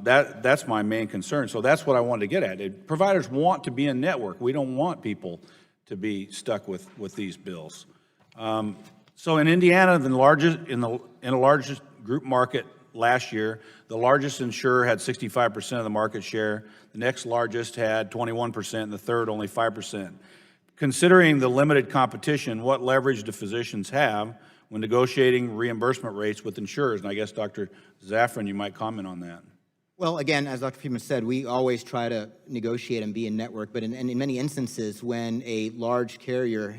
That's my main concern. So that's what I wanted to get at. Providers want to be in network. We don't want people to be stuck with these bills. So in Indiana, in the largest group market last year, the largest insurer had 65% of the market share. The next largest had 21%, and the third only 5%. Considering the limited competition, what leverage do physicians have when negotiating reimbursement rates with insurers? And I guess, Dr. Zaafran, you might comment on that. Well, again, as Dr. Friedman said, we always try to negotiate and be in network, but in many instances, when a large carrier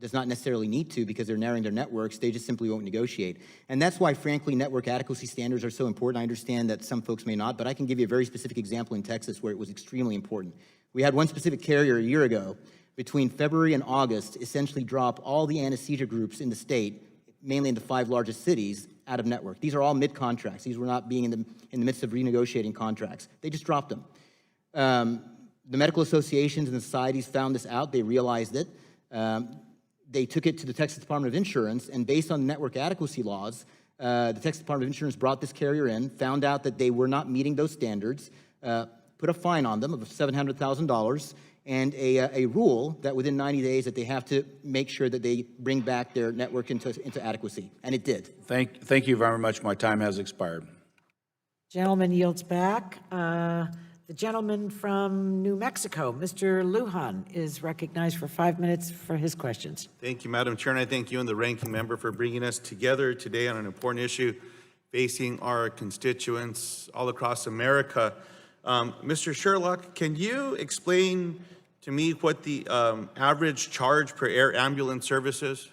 does not necessarily need to because they're narrowing their networks, they just simply won't negotiate. And that's why, frankly, network adequacy standards are so important. I understand that some folks may not, but I can give you a very specific example in Texas where it was extremely important. We had one specific carrier a year ago, between February and August, essentially drop all the anesthesia groups in the state, mainly in the 5 largest cities, out of network. These are all mid-contracts. These were not being in the midst of renegotiating contracts. They just dropped them. The medical associations and the societies found this out. They realized it. They took it to the Texas Department of Insurance, and based on network adequacy laws, the Texas Department of Insurance brought this carrier in, found out that they were not meeting those standards, put a fine on them of $700,000, and a rule that within 90 days that they have to make sure that they bring back their network into adequacy, and it did. Thank you very much. My time has expired. Gentleman yields back. The gentleman from New Mexico, Mr. Lujan, is recognized for 5 minutes for his questions. Thank you, Madam Chair, and I thank you and the ranking member for bringing us together today on an important issue facing our constituents all across America. Mr. Sherlock, can you explain to me what the average charge per air ambulance service is?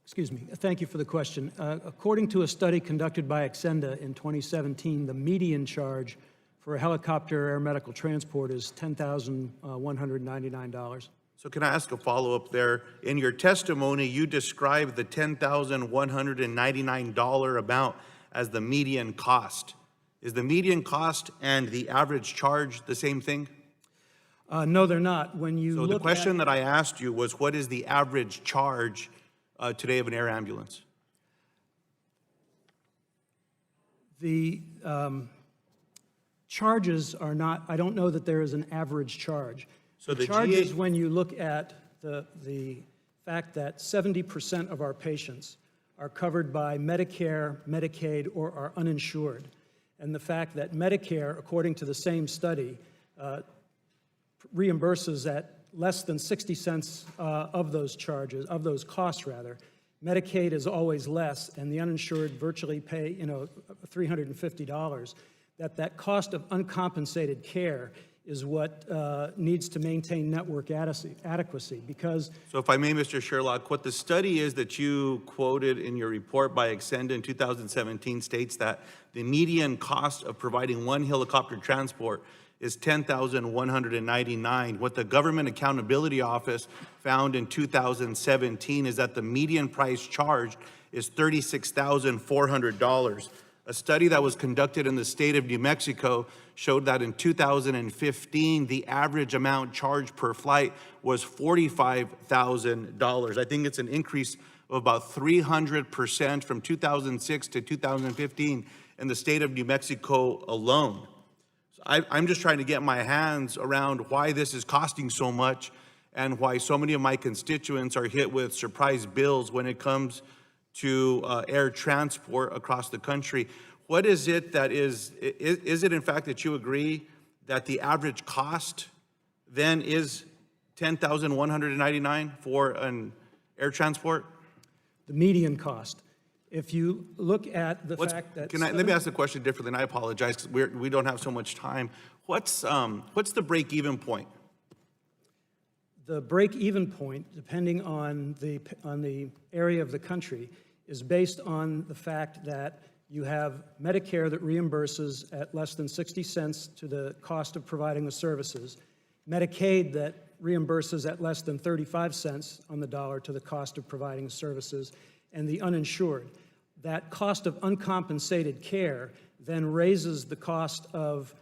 Excuse me. Thank you for the question. According to a study conducted by Accenda in 2017, the median charge for a helicopter air medical transport is $10,199. So can I ask a follow-up there? In your testimony, you described the $10,199 amount as the median cost. Is the median cost and the average charge the same thing? No, they're not. When you So the question that I asked you was, what is the average charge today of an air ambulance? The charges are not, I don't know that there is an average charge. So the charges, when you look at the fact that 70% of our patients are covered by Medicare, Medicaid, or are uninsured, and the fact that Medicare, according to the same study, reimburses at less than 60 cents of those charges, of those costs rather. Medicaid is always less, and the uninsured virtually pay, $350. That cost of uncompensated care is what needs to maintain network adequacy, because... So if I may, Mr. Sherlock, what the study is that you quoted in your report by Accenda in 2017 states that the median cost of providing one helicopter transport is $10,199. What the Government Accountability Office found in 2017 is that the median price charged is $36,400. A study that was conducted in the state of New Mexico showed that in 2015, the average amount charged per flight was $45,000. I think it's an increase of about 300% from 2006 to 2015 in the state of New Mexico alone. I'm just trying to get my hands around why this is costing so much and why so many of my constituents are hit with surprise bills when it comes to air transport across the country. What is it that is it in fact that you agree that the average cost then is $10,199 for an air transport? The median cost. If you look at the fact that... Let me ask the question differently, and I apologize because we don't have so much time. What's the break-even point? The break-even point, depending on the area of the country, is based on the fact that you have Medicare that reimburses at less than 60 cents to the cost of providing the services, Medicaid that reimburses at less than 35 cents on the dollar to the cost of providing the services, and the uninsured. That cost of uncompensated care then raises the cost of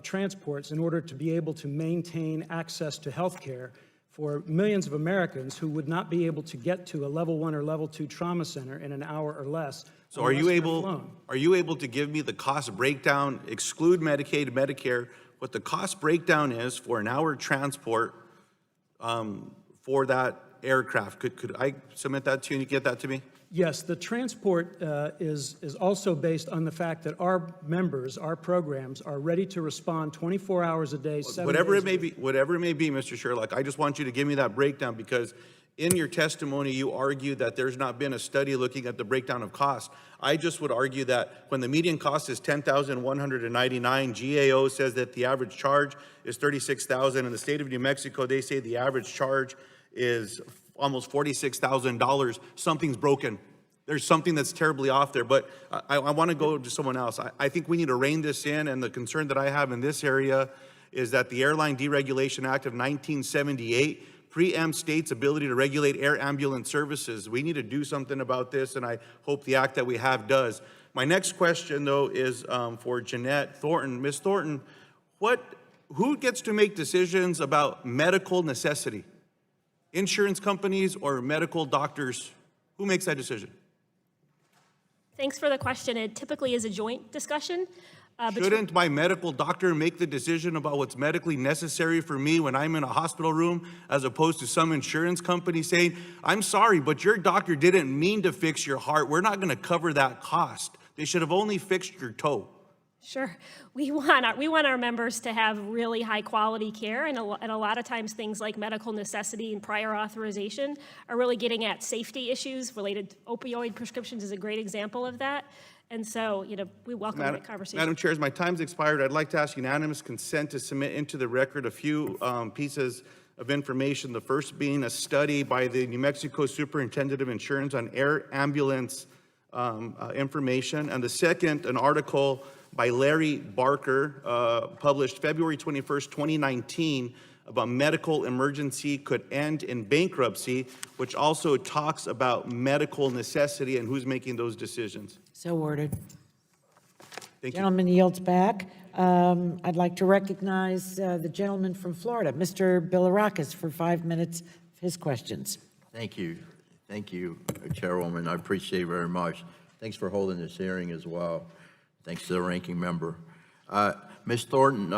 transports in order to be able to maintain access to health care for millions of Americans who would not be able to get to a level 1 or level 2 trauma center in an hour or less. So are you unless they're flown. able to give me the cost breakdown, exclude Medicaid, Medicare, what the cost breakdown is for an hour transport for that aircraft? Could I submit that to you and you get that to me? Yes, the transport is also based on the fact that our members, our programs, are ready to respond 24 hours a day, 7 Whatever days it may be, Mr. Sherlock, I just want you to give me that breakdown, because in your testimony, you argue that there's not been a study looking at the breakdown of cost. I just would argue that when the median cost is $10,199, GAO says that the average charge is $36,000. In the state of New Mexico, they say the average charge is almost $46,000. Something's broken. There's something that's terribly off there, but I want to go to someone else. I think we need to rein this in, and the concern that I have in this area is that the Airline Deregulation Act of 1978 preempts states' ability to regulate air ambulance services. We need to do something about this, and I hope the act that we have does. My next question, though, is for Jeanette Thornton. Ms. Thornton, who gets to make decisions about medical necessity? Insurance companies or medical doctors? Who makes that decision? Thanks for the question. It typically is a joint discussion. Shouldn't my medical doctor make the decision about what's medically necessary for me when I'm in a hospital room, as opposed to some insurance company saying, I'm sorry, but your doctor didn't mean to fix your heart. We're not going to cover that cost. They should have only fixed your toe. Sure. We want our members to have really high quality care, and a lot of times things like medical necessity and prior authorization are really getting at safety issues related to opioid prescriptions is a great example of that. And so, we welcome that conversation. Madam Chair, as my time's expired, I'd like to ask unanimous consent to submit into the record a few pieces of information. The first being a study by the New Mexico Superintendent of Insurance on air ambulance information, and the second, an article by Larry Barker, published February 21st, 2019, about medical emergency could end in bankruptcy, which also talks about medical necessity and who's making those decisions. So ordered. Thank you. Gentleman yields back. I'd like to recognize the gentleman from Florida, Mr. Bilirakis, for 5 minutes of his questions. Thank you. Thank you, Chairwoman. I appreciate it very much. Thanks for holding this hearing as well. Thanks to the ranking member. Ms. Thornton,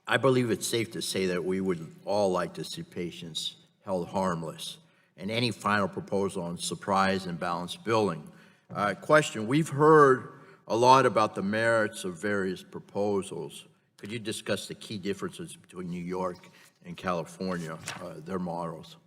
I believe it's safe to say that we would all like to see patients held harmless, and any final proposal on surprise and balanced billing. Question, we've heard a lot about the merits of various proposals. Could you discuss the key differences between New York and California, their models?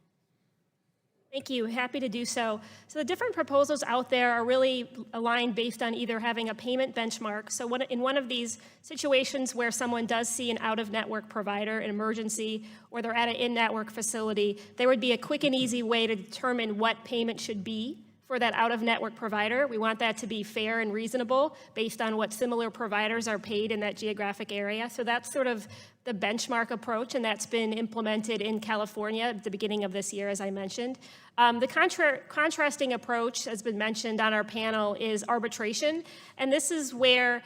Thank you. Happy to do so. So the different proposals out there are really aligned based on either having a payment benchmark. So in one of these situations where someone does see an out-of-network provider, an emergency, or they're at an in-network facility, there would be a quick and easy way to determine what payment should be for that out-of-network provider. We want that to be fair and reasonable based on what similar providers are paid in that geographic area. So that's sort of the benchmark approach, and that's been implemented in California at the beginning of this year, as I mentioned. The contrasting approach, has been mentioned on our panel, is arbitration, and this is where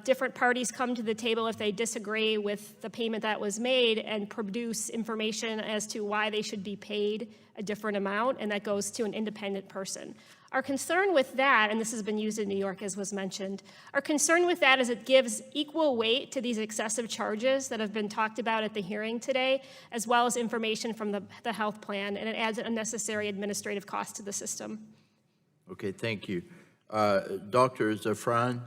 different parties come to the table if they disagree with the payment that was made and produce information as to why they should be paid a different amount, and that goes to an independent person. Our concern with that, and this has been used in New York as was mentioned, our concern with that is it gives equal weight to these excessive charges that have been talked about at the hearing today, as well as information from the health plan, and it adds an unnecessary administrative cost to the system. Okay, thank you. Dr. Zaafran,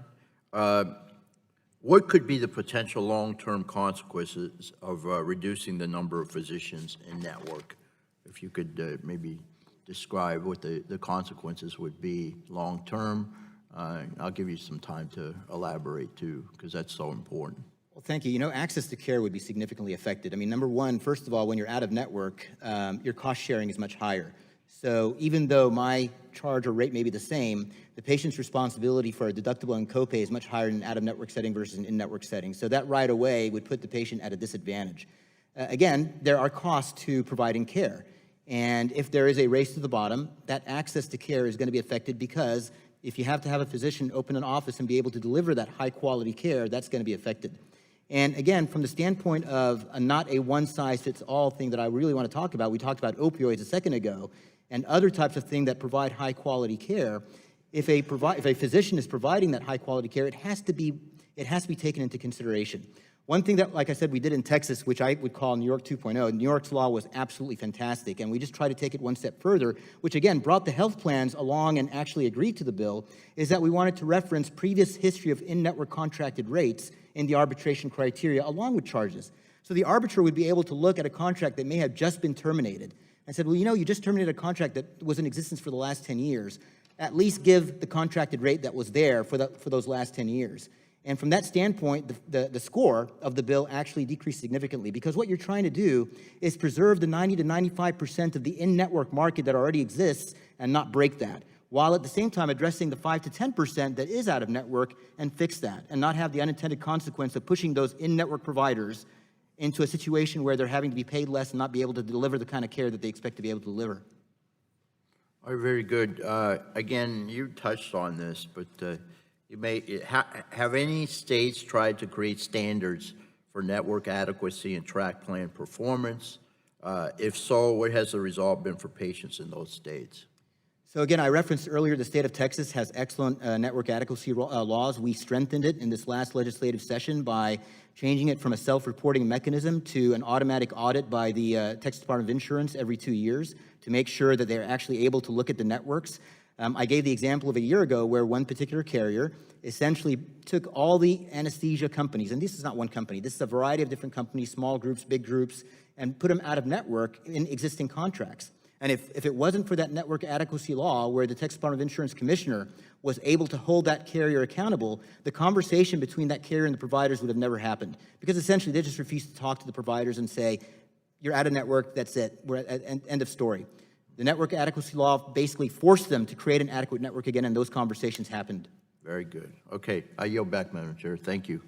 what could be the potential long-term consequences of reducing the number of physicians in network? If you could maybe describe what the consequences would be long-term. I'll give you some time to elaborate too, because that's so important. Well, thank you. Access to care would be significantly affected. I mean, number one, first of all, when you're out of network, your cost sharing is much higher. So even though my charge or rate may be the same, the patient's responsibility for a deductible and copay is much higher in an out-of-network setting versus an in-network setting. So that right away would put the patient at a disadvantage. Again, there are costs to providing care. And if there is a race to the bottom, that access to care is going to be affected, because if you have to have a physician open an office and be able to deliver that high-quality care, that's going to be affected. And again, from the standpoint of not a one-size-fits-all thing that I really want to talk about, we talked about opioids a second ago, and other types of things that provide high-quality care. If a physician is providing that high-quality care, it has to be taken into consideration. One thing that, like I said, we did in Texas, which I would call New York 2.0, New York's law was absolutely fantastic, and we just tried to take it one step further, which again brought the health plans along and actually agreed to the bill, is that we wanted to reference previous history of in-network contracted rates in the arbitration criteria along with charges. So the arbitrator would be able to look at a contract that may have just been terminated and said, well, you know, you just terminated a contract that was in existence for the last 10 years. At least give the contracted rate that was there for those last 10 years. And from that standpoint, the score of the bill actually decreased significantly, because what you're trying to do is preserve the 90 to 95% of the in-network market that already exists and not break that, while at the same time addressing the 5 to 10% that is out of network and fix that, and not have the unintended consequence of pushing those in-network providers into a situation where they're having to be paid less and not be able to deliver the kind of care that they expect to be able to deliver. All right, very good. Again, you touched on this, but you may have any states tried to create standards for network adequacy and track plan performance? If so, what has the result been for patients in those states? So again, I referenced earlier the state of Texas has excellent network adequacy laws. We strengthened it in this last legislative session by changing it from a self-reporting mechanism to an automatic audit by the Texas Department of Insurance every 2 years to make sure that they're actually able to look at the networks. I gave the example of a year ago where one particular carrier essentially took all the anesthesia companies, and this is not one company, this is a variety of different companies, small groups, big groups, and put them out of network in existing contracts. And if it wasn't for that network adequacy law where the Texas Department of Insurance commissioner was able to hold that carrier accountable, the conversation between that carrier and the providers would have never happened. Because essentially they just refused to talk to the providers and say, you're out of network, that's it, we're at end of story. The network adequacy law basically forced them to create an adequate network again, and those conversations happened. Very good. Okay, I yield back, Madam Chair. Thank you.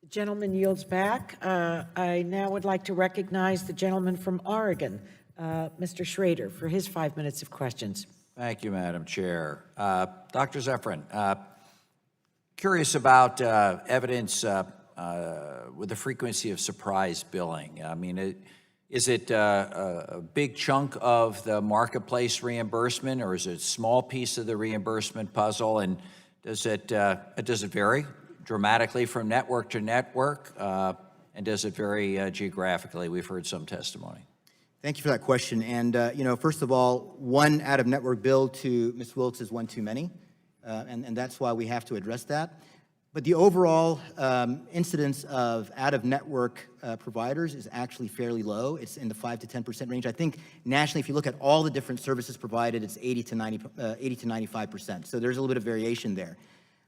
The gentleman yields back. I now would like to recognize the gentleman from Oregon, Mr. Schrader, for his 5 minutes of questions. Thank you, Madam Chair. Dr. Zaafran, curious about evidence with the frequency of surprise billing. I mean, is it a big chunk of the marketplace reimbursement, or is it a small piece of the reimbursement puzzle? And does it vary dramatically from network to network? And does it vary geographically? We've heard some testimony. Thank you for that question. And, first of all, one out-of-network bill to Ms. Wilkes is one too many, and that's why we have to address that. But the overall incidence of out-of-network providers is actually fairly low. It's in the 5 to 10% range. I think nationally, if you look at all the different services provided, it's 80 to 95%. So there's a little bit of variation there.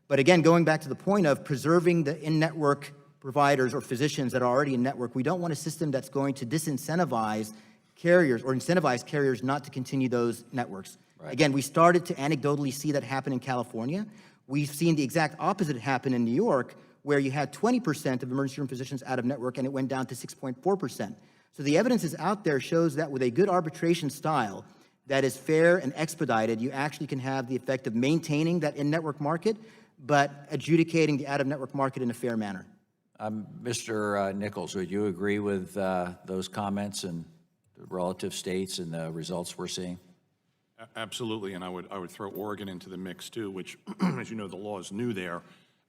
But again, going back to the point of preserving the in-network providers or physicians that are already in network, we don't want a system that's going to disincentivize carriers or incentivize carriers not to continue those networks. Right. Again, we started to anecdotally see that happen in California. We've seen the exact opposite happen in New York, where you had 20% of emergency room physicians out of network, and it went down to 6.4%. So the evidence is out there, shows that with a good arbitration style that is fair and expedited, you actually can have the effect of maintaining that in-network market, but adjudicating the out-of-network market in a fair manner. Mr. Nichols, would you agree with those comments and the relative states and the results we're seeing? Absolutely, and I would throw Oregon into the mix too, which, as you know, the law is new there,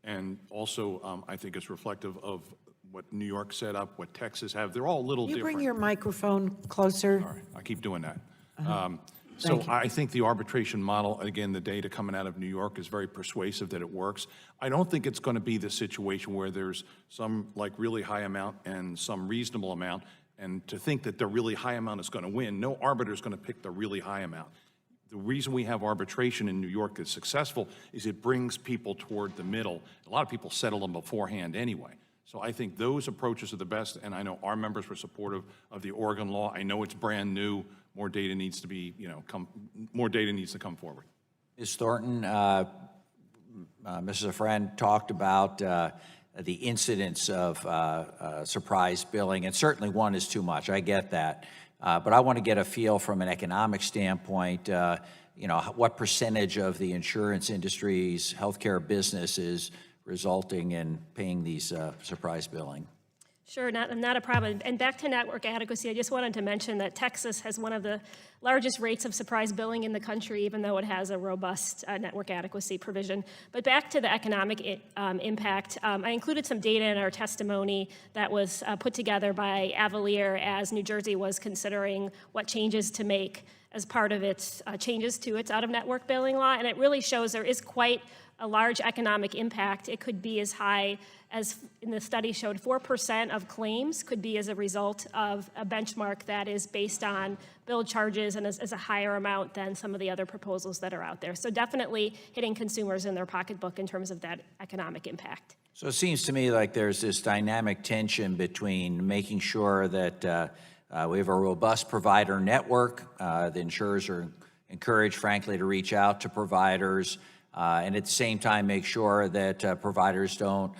and also I think it's reflective of what New York set up, what Texas have. They're all a little different. Can you bring your microphone closer? All right, I keep doing that. Thank you. I think the arbitration model, again, the data coming out of New York is very persuasive that it works. I don't think it's going to be the situation where there's some like really high amount and some reasonable amount, and to think that the really high amount is going to win. No arbiter is going to pick the really high amount. The reason we have arbitration in New York that's successful is it brings people toward the middle. A lot of people settle them beforehand anyway. So I think those approaches are the best, and I know our members were supportive of the Oregon law. I know it's brand new. More data needs to be, more data needs to come forward. Ms. Thornton, Mrs. Zaafran talked about the incidence of surprise billing, and certainly one is too much. I get that. But I want to get a feel from an economic standpoint, what percentage of the insurance industry's healthcare business is resulting in paying these surprise billing. Sure, not a problem. And back to network adequacy, I just wanted to mention that Texas has one of the largest rates of surprise billing in the country, even though it has a robust network adequacy provision. But back to the economic impact, I included some data in our testimony that was put together by Avalier as New Jersey was considering what changes to make as part of its changes to its out-of-network billing law. And it really shows there is quite a large economic impact. It could be as high as, in the study showed, 4% of claims could be as a result of a benchmark that is based on bill charges and is a higher amount than some of the other proposals that are out there. So definitely hitting consumers in their pocketbook in terms of that economic impact. So it seems to me like there's this dynamic tension between making sure that we have a robust provider network. The insurers are encouraged, frankly, to reach out to providers, and at the same time make sure that providers don't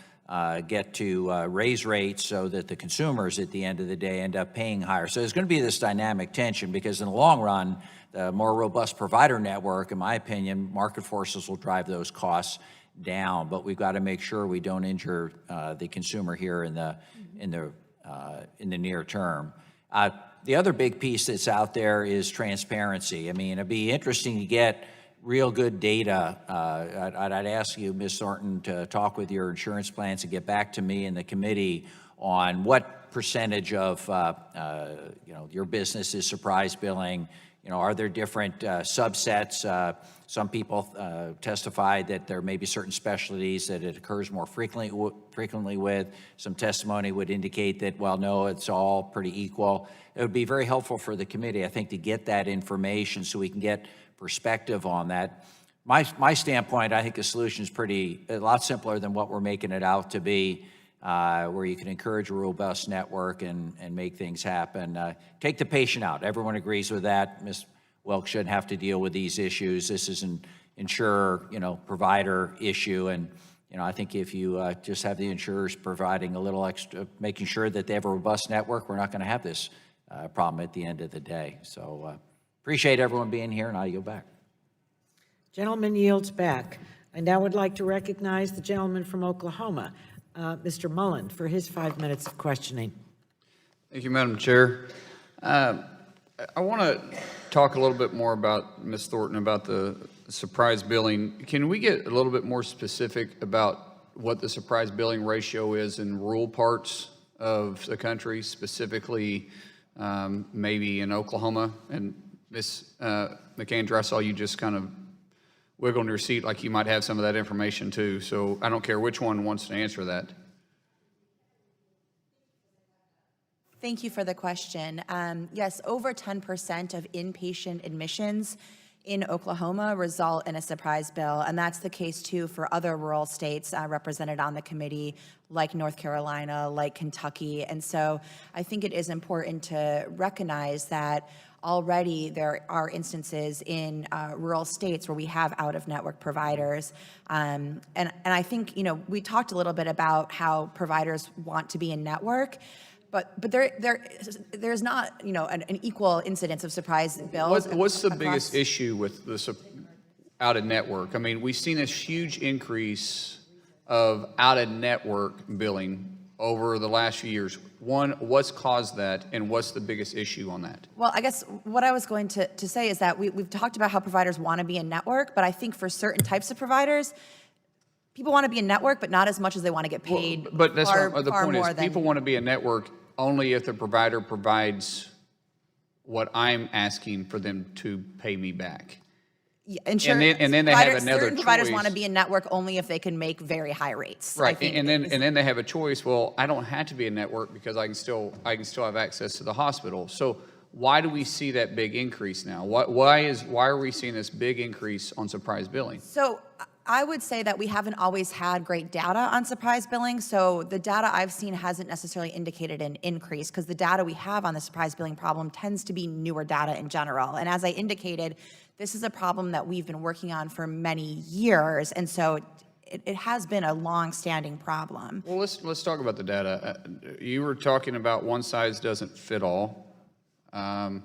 get to raise rates so that the consumers at the end of the day end up paying higher. So there's going to be this dynamic tension because in the long run, the more robust provider network, in my opinion, market forces will drive those costs down. But we've got to make sure we don't injure the consumer here in the near term. The other big piece that's out there is transparency. I mean, it'd be interesting to get real good data. I'd ask you, Ms. Thornton, to talk with your insurance plans and get back to me and the committee on what percentage of your business is surprise billing. Are there different subsets? Some people testified that there may be certain specialties that it occurs more frequently with. Some testimony would indicate that, well, no, it's all pretty equal. It would be very helpful for the committee, I think, to get that information so we can get perspective on that. My standpoint, I think the solution is a lot simpler than what we're making it out to be, where you can encourage a robust network and make things happen. Take the patient out. Everyone agrees with that. Ms. Wilkes shouldn't have to deal with these issues. This is an insurer, provider issue, and I think if you just have the insurers providing a little extra, making sure that they have a robust network, we're not going to have this problem at the end of the day. So appreciate everyone being here, and I yield back. Gentleman yields back. I now would like to recognize the gentleman from Oklahoma, Mr. Mullen, for his 5 minutes of questioning. Thank you, Madam Chair. I want to talk a little bit more about, Ms. Thornton, about the surprise billing. Can we get a little bit more specific about what the surprise billing ratio is in rural parts of the country, specifically maybe in Oklahoma? And Ms. McAndrew, I saw you just kind of wiggle in your seat like you might have some of that information too. So I don't care which one wants to answer that. Thank you for the question. Yes, over 10% of inpatient admissions in Oklahoma result in a surprise bill, and that's the case too for other rural states represented on the committee, like North Carolina, like Kentucky. And so I think it is important to recognize that already there are instances in rural states where we have out-of-network providers. And I think, we talked a little bit about how providers want to be in network, but there's not, an equal incidence of surprise bills. What's the biggest issue with this out-of-network? I mean, we've seen this huge increase of out-of-network billing over the last few years. One, what's caused that, and what's the biggest issue on that? Well, I guess what I was going to say is that we've talked about how providers want to be in network, but I think for certain types of providers, people want to be in network, but not as much as they want to get paid. Well, but that's far, what the far point more is. than, People want to be a network only if the provider provides what I'm asking for them to pay me back. Yeah, insurance, and then they have another certain providers choice. want to be in network only if they can make very high rates. Right, and then they have a choice. Well, I don't have to be a network because I can still have access to the hospital. So why do we see that big increase now? Why are we seeing this big increase on surprise billing? So I would say that we haven't always had great data on surprise billing. So the data I've seen hasn't necessarily indicated an increase because the data we have on the surprise billing problem tends to be newer data in general. And as I indicated, this is a problem that we've been working on for many years. And so it has been a long-standing problem. Well, let's talk about the data. You were talking about one size doesn't fit all. And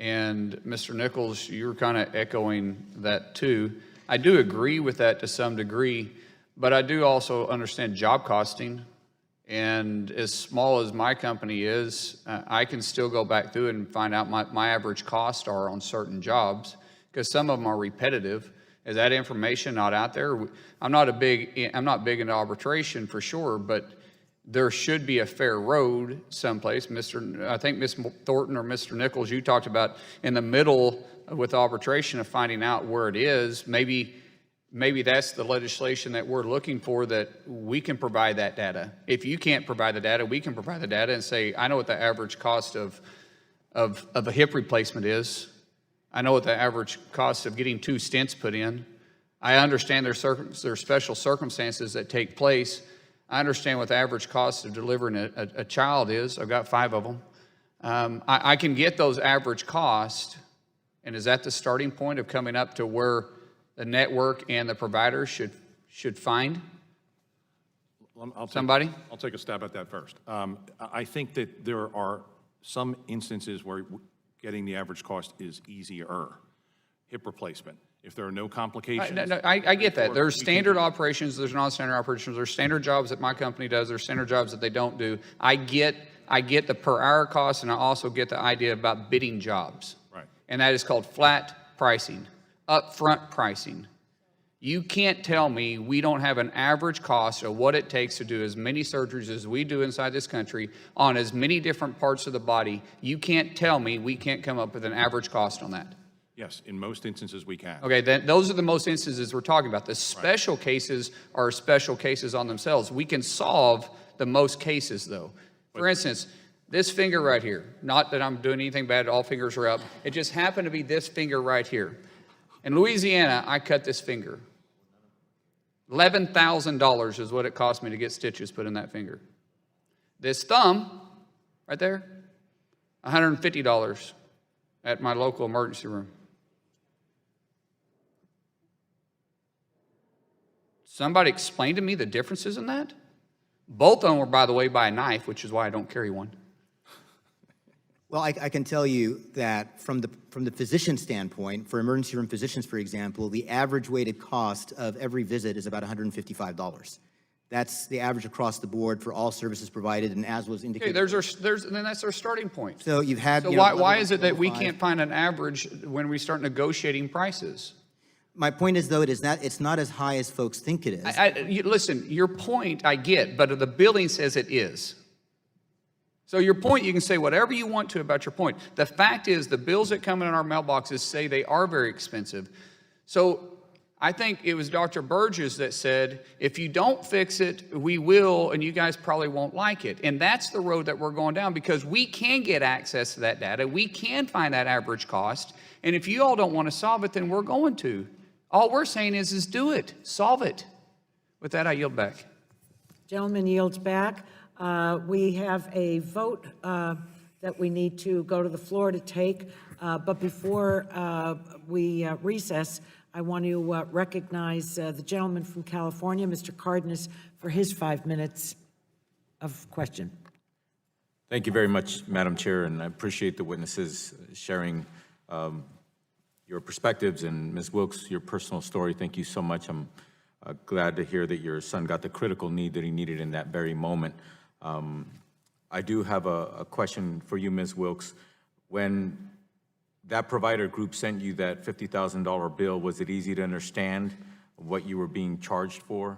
Mr. Nichols, you were kind of echoing that too. I do agree with that to some degree, But I do also understand job costing. And as small as my company is, I can still go back through and find out my average costs are on certain jobs, because some of them are repetitive. Is that information not out there? I'm not big into arbitration for sure, but there should be a fair road someplace. I think Ms. Thornton or Mr. Nichols, you talked about in the middle with arbitration of finding out where it is. Maybe that's the legislation that we're looking for, that we can provide that data. If you can't provide the data, we can provide the data and say, I know what the average cost of a hip replacement is. I know what the average cost of getting 2 stents put in. I understand there's special circumstances that take place. I understand what the average cost of delivering a child is. I've got 5 of them. I can get those average costs, and is that the starting point of coming up to where the network and the provider should find somebody? I'll take a stab at that first. I think that there are some instances where getting the average cost is easier. Hip replacement. If there are no complications. I get that. There's standard operations, there's non-standard operations, there's standard jobs that my company does, there's standard jobs that they don't do. I get the per hour cost, and I also get the idea about bidding jobs. Right. And that is called flat pricing, upfront pricing. You can't tell me we don't have an average cost of what it takes to do as many surgeries as we do inside this country on as many different parts of the body. You can't tell me we can't come up with an average cost on that. Yes, in most instances we can. Okay, then those are the most instances we're talking about. The special cases are special cases on themselves. We can solve the most cases, though. For instance, this finger right here, not that I'm doing anything bad, all fingers are up. It just happened to be this finger right here. In Louisiana, I cut this finger. $11,000 is what it cost me to get stitches put in that finger. This thumb, right there, $150 at my local emergency room. Somebody explain to me the differences in that? Both of them were, by the way, by a knife, which is why I don't carry one. Well, I can tell you that from the physician standpoint, for emergency room physicians, for example, the average weighted cost of every visit is about $155. That's the average across the board for all services provided, and as was indicated. Okay, then that's our starting point. So you've had. So why is it that we can't find an average when we start negotiating prices? My point is, though, it's not as high as folks think it is. Listen, your point I get, but the billing says it is. So your point, you can say whatever you want to about your point. The fact is, the bills that come in our mailboxes say they are very expensive. So I think it was Dr. Burgess that said, if you don't fix it, we will, and you guys probably won't like it. And that's the road that we're going down, because we can get access to that data. We can find that average cost. And if you all don't want to solve it, then we're going to. All we're saying is do it, solve it. With that, I yield back. Gentleman yields back. We have a vote that we need to go to the floor to take, but before we recess, I want to recognize the gentleman from California, Mr. Cardenas, for his 5 minutes of question. Thank you very much, Madam Chair, and I appreciate the witnesses sharing your perspectives, and Ms. Wilkes, your personal story. Thank you so much. I'm glad to hear that your son got the critical need that he needed in that very moment. I do have a question for you, Ms. Wilkes. When that provider group sent you that $50,000 bill, was it easy to understand what you were being charged for?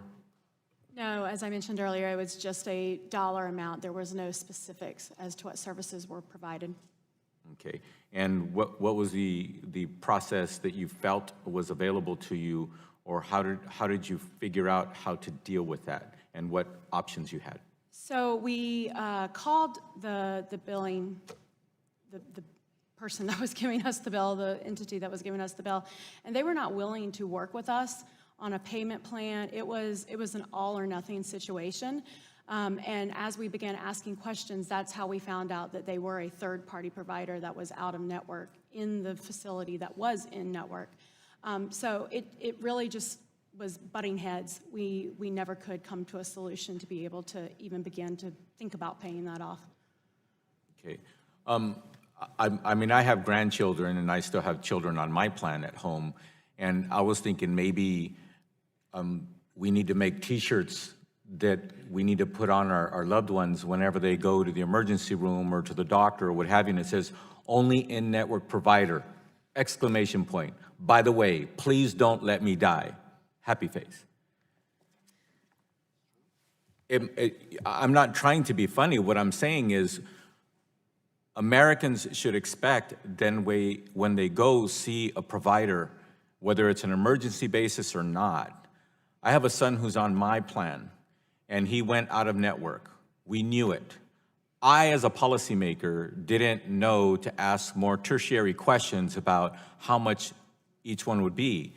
No, as I mentioned earlier, it was just a dollar amount. There was no specifics as to what services were provided. Okay, and what was the process that you felt was available to you, or how did you figure out how to deal with that, and what options you had? So we called the billing, the person that was giving us the bill, the entity that was giving us the bill, and they were not willing to work with us on a payment plan. It was an all or nothing situation. And as we began asking questions, that's how we found out that they were a third-party provider that was out of network in the facility that was in network. So it really just was butting heads. We never could come to a solution to be able to even begin to think about paying that off. Okay. I mean, I have grandchildren, and I still have children on my plan at home, and I was thinking maybe We need to make T-shirts that we need to put on our loved ones whenever they go to the emergency room or to the doctor or what have you, and it says, only in-network provider, exclamation point. By the way, please don't let me die. Happy face. I'm not trying to be funny. What I'm saying is Americans should expect then when they go see a provider, whether it's an emergency basis or not. I have a son who's on my plan, and he went out of network. We knew it. I, as a policymaker, didn't know to ask more tertiary questions about how much each one would be.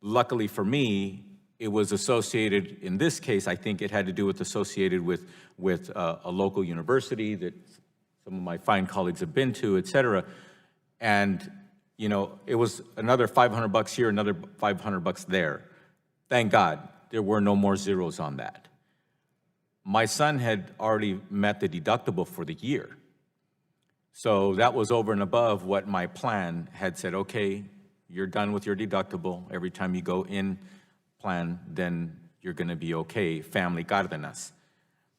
Luckily for me, it was associated, in this case, I think it had to do with associated with a local university that some of my fine colleagues have been to, et cetera. And, you know, it was another $500 here, another $500 there. Thank God there were no more zeros on that. My son had already met the deductible for the year. So that was over and above what my plan had said, okay, you're done with your deductible. Every time you go in plan, then you're gonna be okay, family Cárdenas.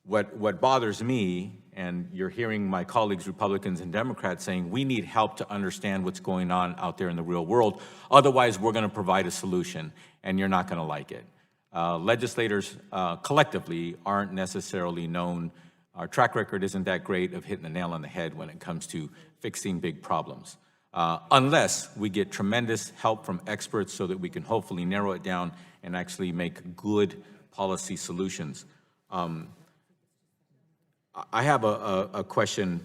What bothers me, and you're hearing my colleagues, Republicans and Democrats, saying we need help to understand what's going on out there in the real world. Otherwise, we're gonna provide a solution, and you're not gonna like it. Legislators collectively aren't necessarily known. Our track record isn't that great of hitting the nail on the head when it comes to fixing big problems, unless we get tremendous help from experts so that we can hopefully narrow it down and actually make good policy solutions. I have a question.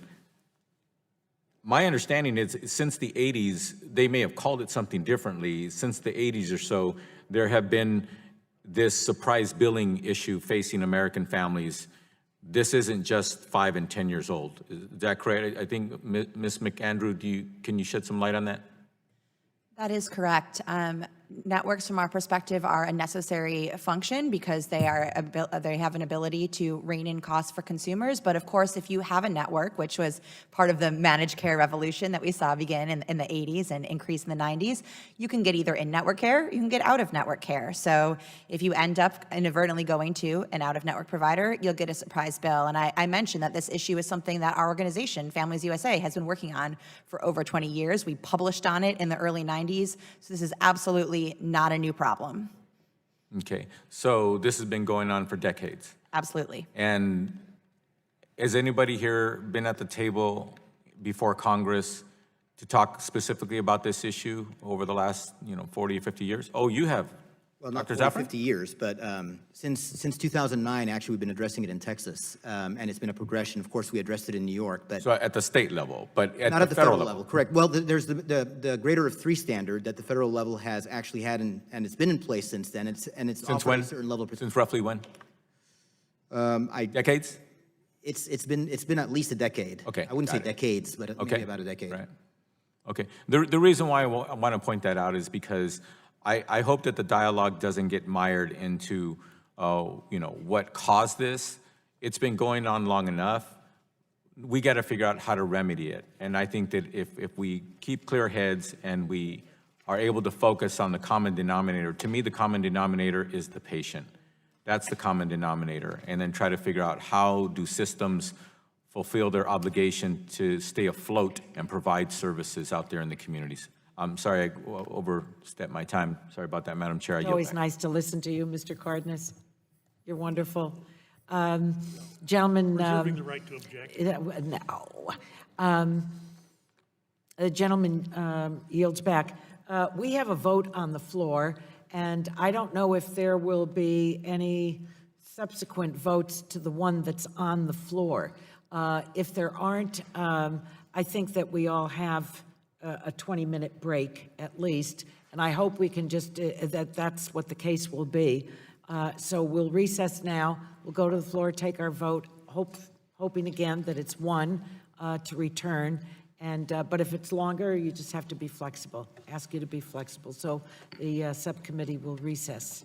My understanding is since the 80s, they may have called it something differently. Since the 80s or so, there have been this surprise billing issue facing American families. This isn't just 5 and 10 years old. Is that correct? I think, Ms. McAndrew, can you shed some light on that? That is correct. Networks, from our perspective, are a necessary function because they have an ability to rein in costs for consumers. But of course, if you have a network, which was part of the managed care revolution that we saw begin in the 80s and increase in the 90s, you can get either in-network care, or you can get out-of-network care. So if you end up inadvertently going to an out-of-network provider, you'll get a surprise bill. And I mentioned that this issue is something that our organization, Families USA, has been working on for over 20 years. We published on it in the early 90s. So this is absolutely not a new problem. Okay, so this has been going on for decades. Absolutely. And has anybody here been at the table before Congress to talk specifically about this issue over the last, 40 or 50 years? Oh, you have. Well, not Dr. 40, Zaafran? 50 years, but since 2009, actually, we've been addressing it in Texas, and it's been a progression. Of course, we addressed it in New York, but So at the state level, but not at the federal level. Correct. Well, there's the greater of 3 standard that the federal level has actually had, and it's been in place since then. It's Since offered when? a certain level of Since roughly when? Decades? It's been at least a decade. Okay, I wouldn't say got it. decades, but Okay. maybe about a decade. Right. Okay. The reason why I want to point that out is because I hope that the dialogue doesn't get mired into, what caused this. It's been going on long enough. We got to figure out how to remedy it. And I think that if we keep clear heads and we are able to focus on the common denominator, to me, the common denominator is the patient. That's the common denominator. And then try to figure out how do systems fulfill their obligation to stay afloat and provide services out there in the communities. I'm sorry, I overstepped my time. Sorry about that, Madam Chair. I It's yield always back. nice to listen to you, Mr. Cardenas. You're wonderful. Gentleman. Reserving the right to object. No. The gentleman yields back. We have a vote on the floor, and I don't know if there will be any subsequent votes to the one that's on the floor. If there aren't, I think that we all have a 20-minute break at least, and I hope we can just, that's what the case will be. So we'll recess now, we'll go to the floor, take our vote, hoping again that it's one to return, but if it's longer, you just have to be flexible, ask you to be flexible. So the subcommittee will recess.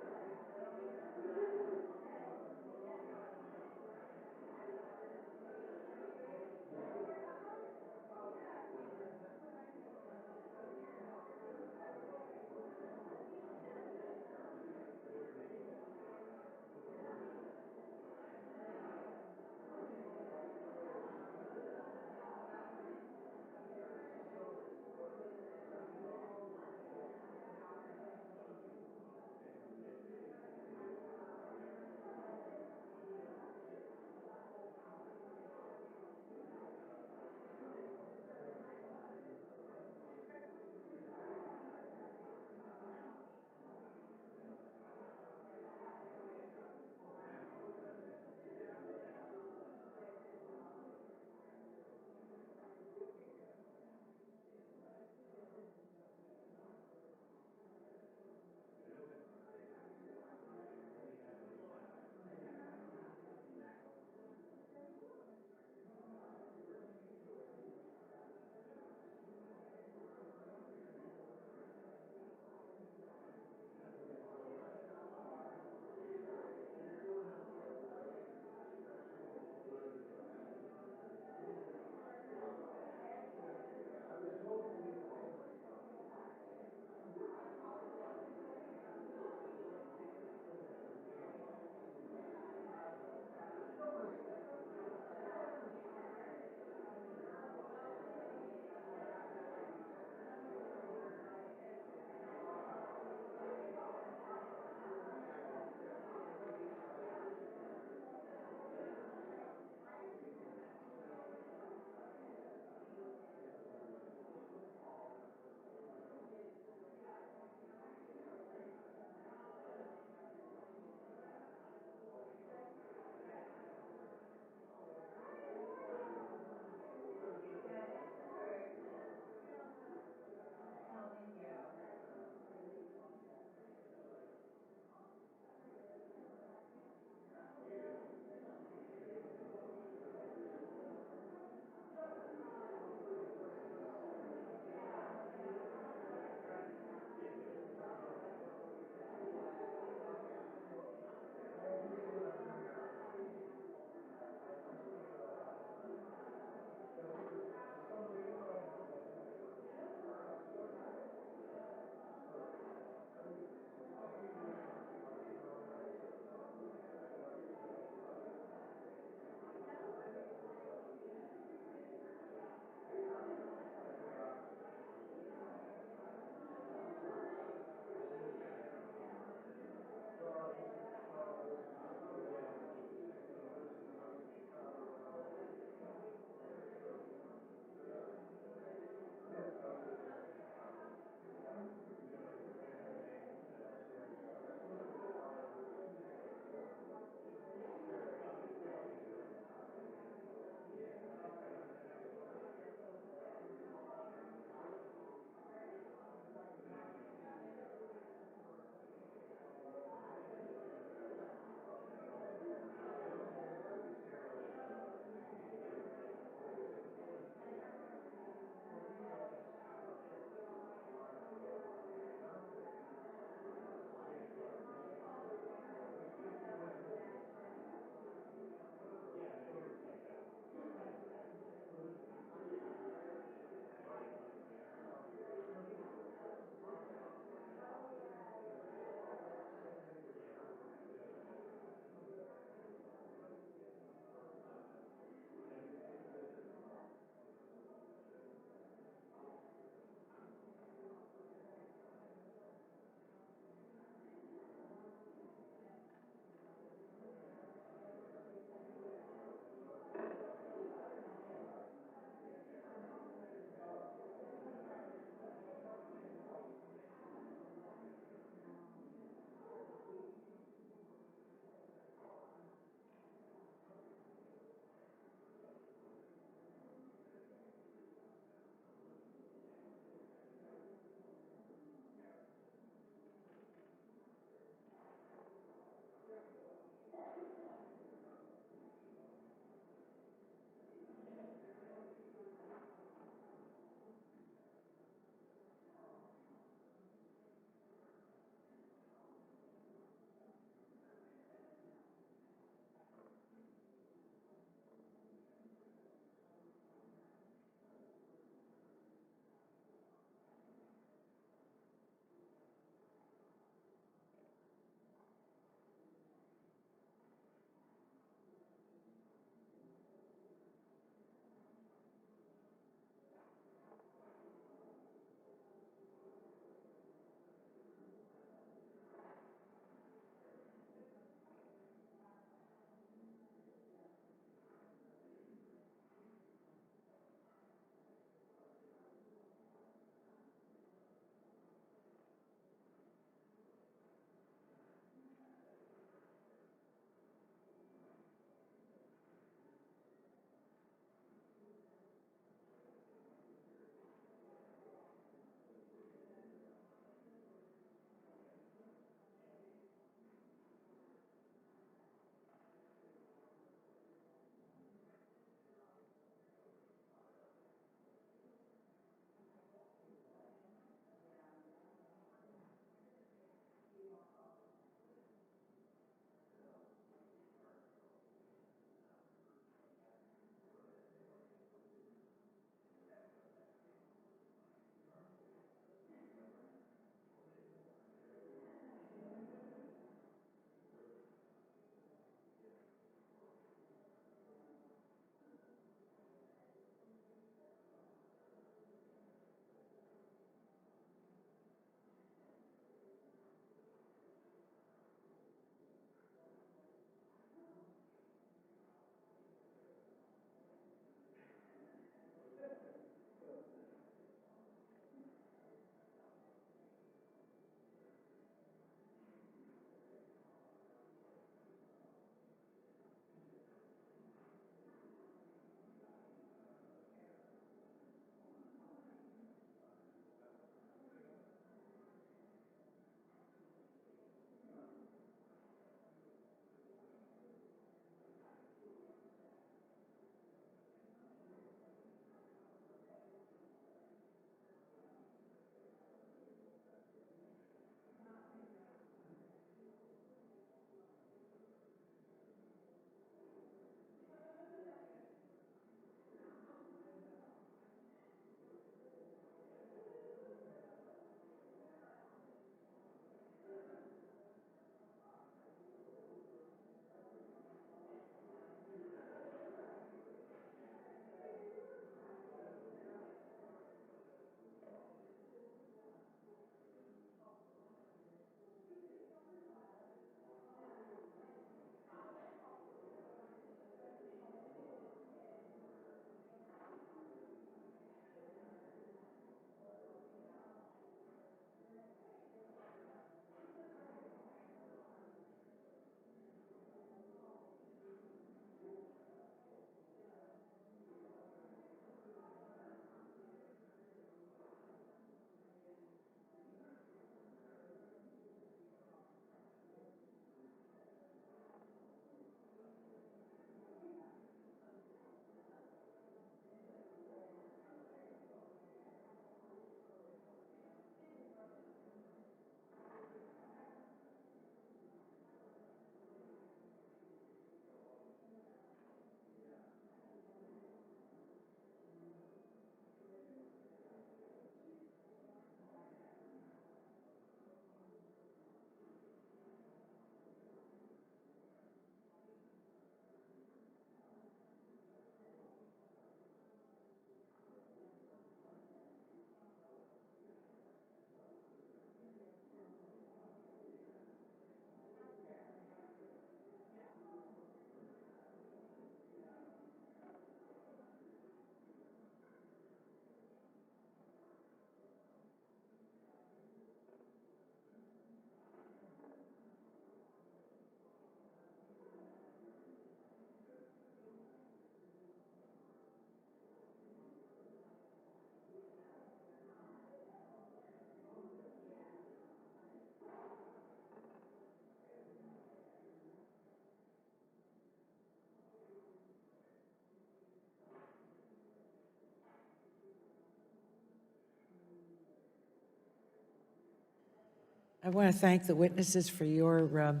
I want to thank the witnesses for your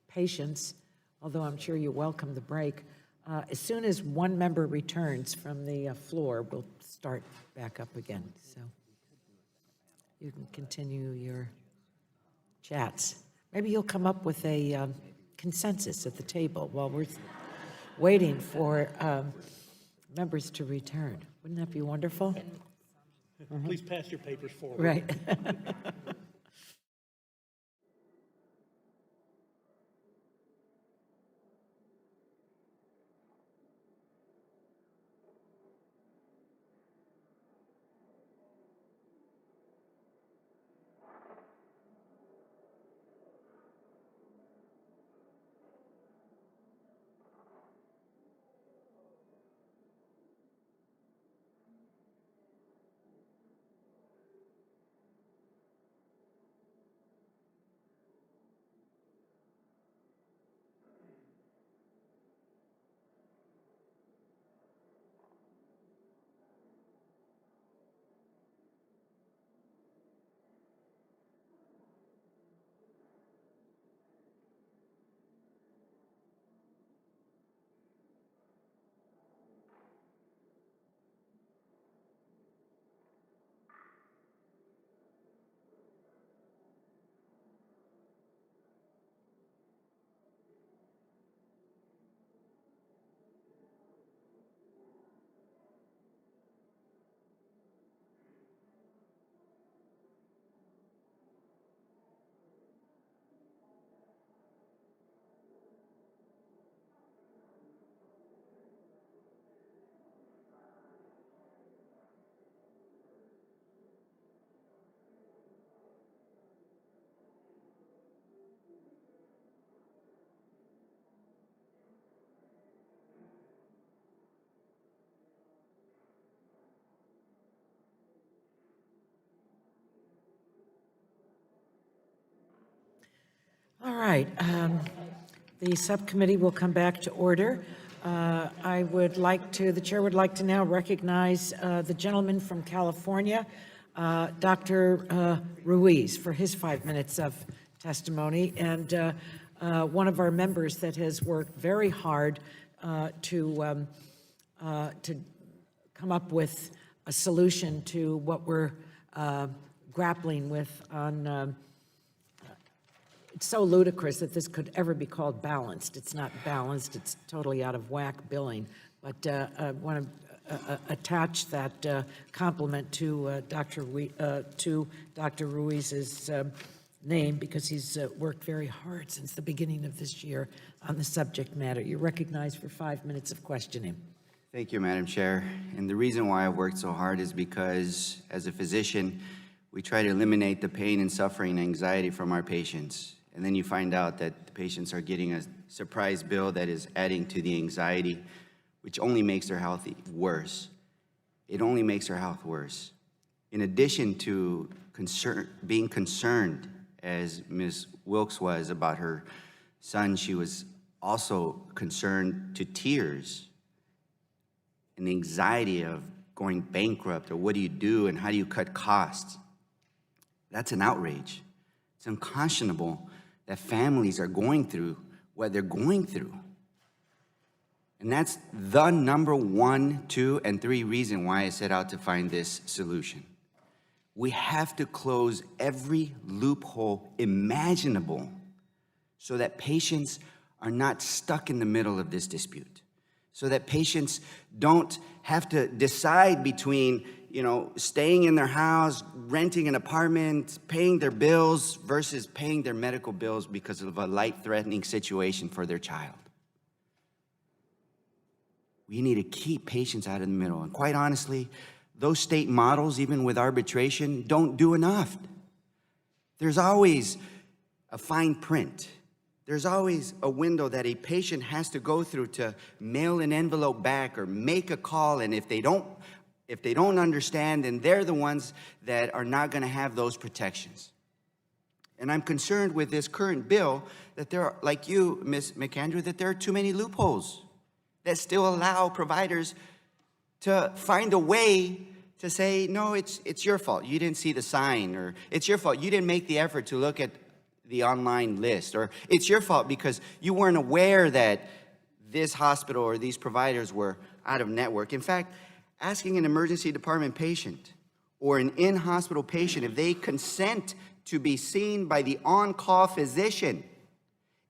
patience, although I'm sure you welcome the break. As soon as one member returns from the floor, we'll start back up again. So you can continue your chats. Maybe you'll come up with a consensus at the table while we're waiting for members to return. Wouldn't that be wonderful? Please pass your papers forward. Right. All right. The subcommittee will come back to order. The chair would like to now recognize the gentleman from California, Dr. Ruiz, for his 5 minutes of testimony, and one of our members that has worked very hard to come up with a solution to what we're grappling with on it's so ludicrous that this could ever be called balanced. It's not balanced, it's totally out of whack billing. But I want to attach that compliment to Dr. Ruiz's name, because he's worked very hard since the beginning of this year on the subject matter. You're recognized for 5 minutes of questioning. Thank you, Madam Chair. And the reason why I've worked so hard is because, as a physician, we try to eliminate the pain and suffering and anxiety from our patients. And then you find out that the patients are getting a surprise bill that is adding to the anxiety, which only makes their health worse. It only makes their health worse. In addition to being concerned, as Ms. Wilkes was, about her son, she was also concerned to tears and the anxiety of going bankrupt, or what do you do and how do you cut costs? That's an outrage. It's unconscionable that families are going through what they're going through. And that's the number 1, 2, and 3 reason why I set out to find this solution. We have to close every loophole imaginable so that patients are not stuck in the middle of this dispute, so that patients don't have to decide between, staying in their house, renting an apartment, paying their bills versus paying their medical bills because of a life-threatening situation for their child. We need to keep patients out of the middle. And quite honestly, those state models, even with arbitration, don't do enough. There's always a fine print. There's always a window that a patient has to go through to mail an envelope back or make a call, and if they don't understand, then they're the ones that are not going to have those protections. And I'm concerned with this current bill that there are, like you, Ms. McAndrew, that there are too many loopholes that still allow providers to find a way to say, no, it's your fault, you didn't see the sign, or it's your fault, you didn't make the effort to look at the online list, or it's your fault because you weren't aware that this hospital or these providers were out of network. In fact, asking an emergency department patient or an in-hospital patient if they consent to be seen by the on-call physician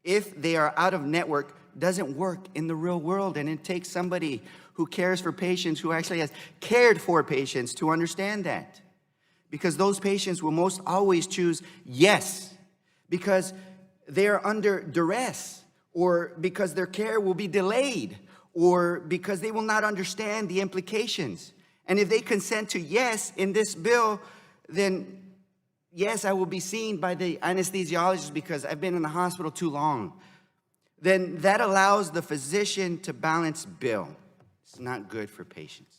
if they are out of network doesn't work in the real world. And it takes somebody who cares for patients, who actually has cared for patients, to understand that. Because those patients will most always choose yes, because they're under duress, or because their care will be delayed, or because they will not understand the implications. And if they consent to yes in this bill, then yes, I will be seen by the anesthesiologist because I've been in the hospital too long. Then that allows the physician to balance bill. It's not good for patients.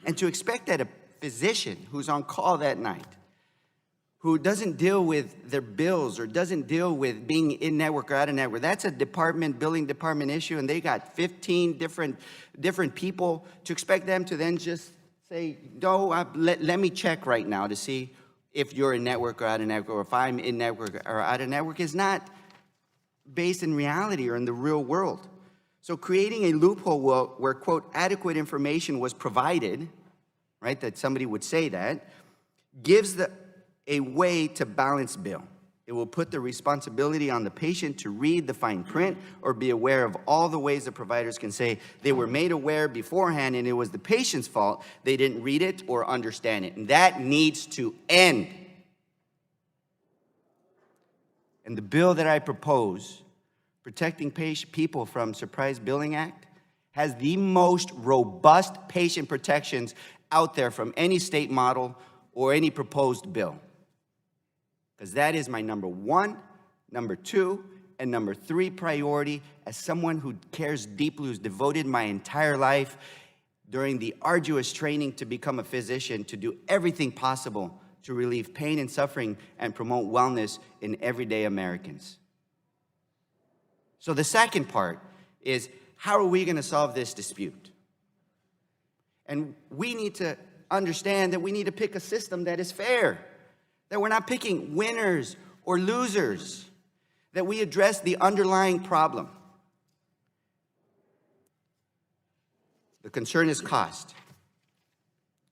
And to expect that a physician who's on call that night, who doesn't deal with their bills or doesn't deal with being in network or out of network, that's a billing department issue, and they got 15 different people, to expect them to then just say, no, let me check right now to see if you're in network or out of network, or if I'm in network or out of network, is not based in reality or in the real world. So creating a loophole where, quote, adequate information was provided, right, that somebody would say that, gives a way to balance bill. It will put the responsibility on the patient to read the fine print or be aware of all the ways the providers can say they were made aware beforehand and it was the patient's fault they didn't read it or understand it. And that needs to end. And the bill that I propose, Protecting People from Surprise Billing Act, has the most robust patient protections out there from any state model or any proposed bill. Because that is my number one, number two, and number three priority as someone who cares deeply, who's devoted my entire life during the arduous training to become a physician, to do everything possible to relieve pain and suffering and promote wellness in everyday Americans. So the second part is, how are we going to solve this dispute? And we need to understand that we need to pick a system that is fair, that we're not picking winners or losers, that we address the underlying problem. The concern is cost.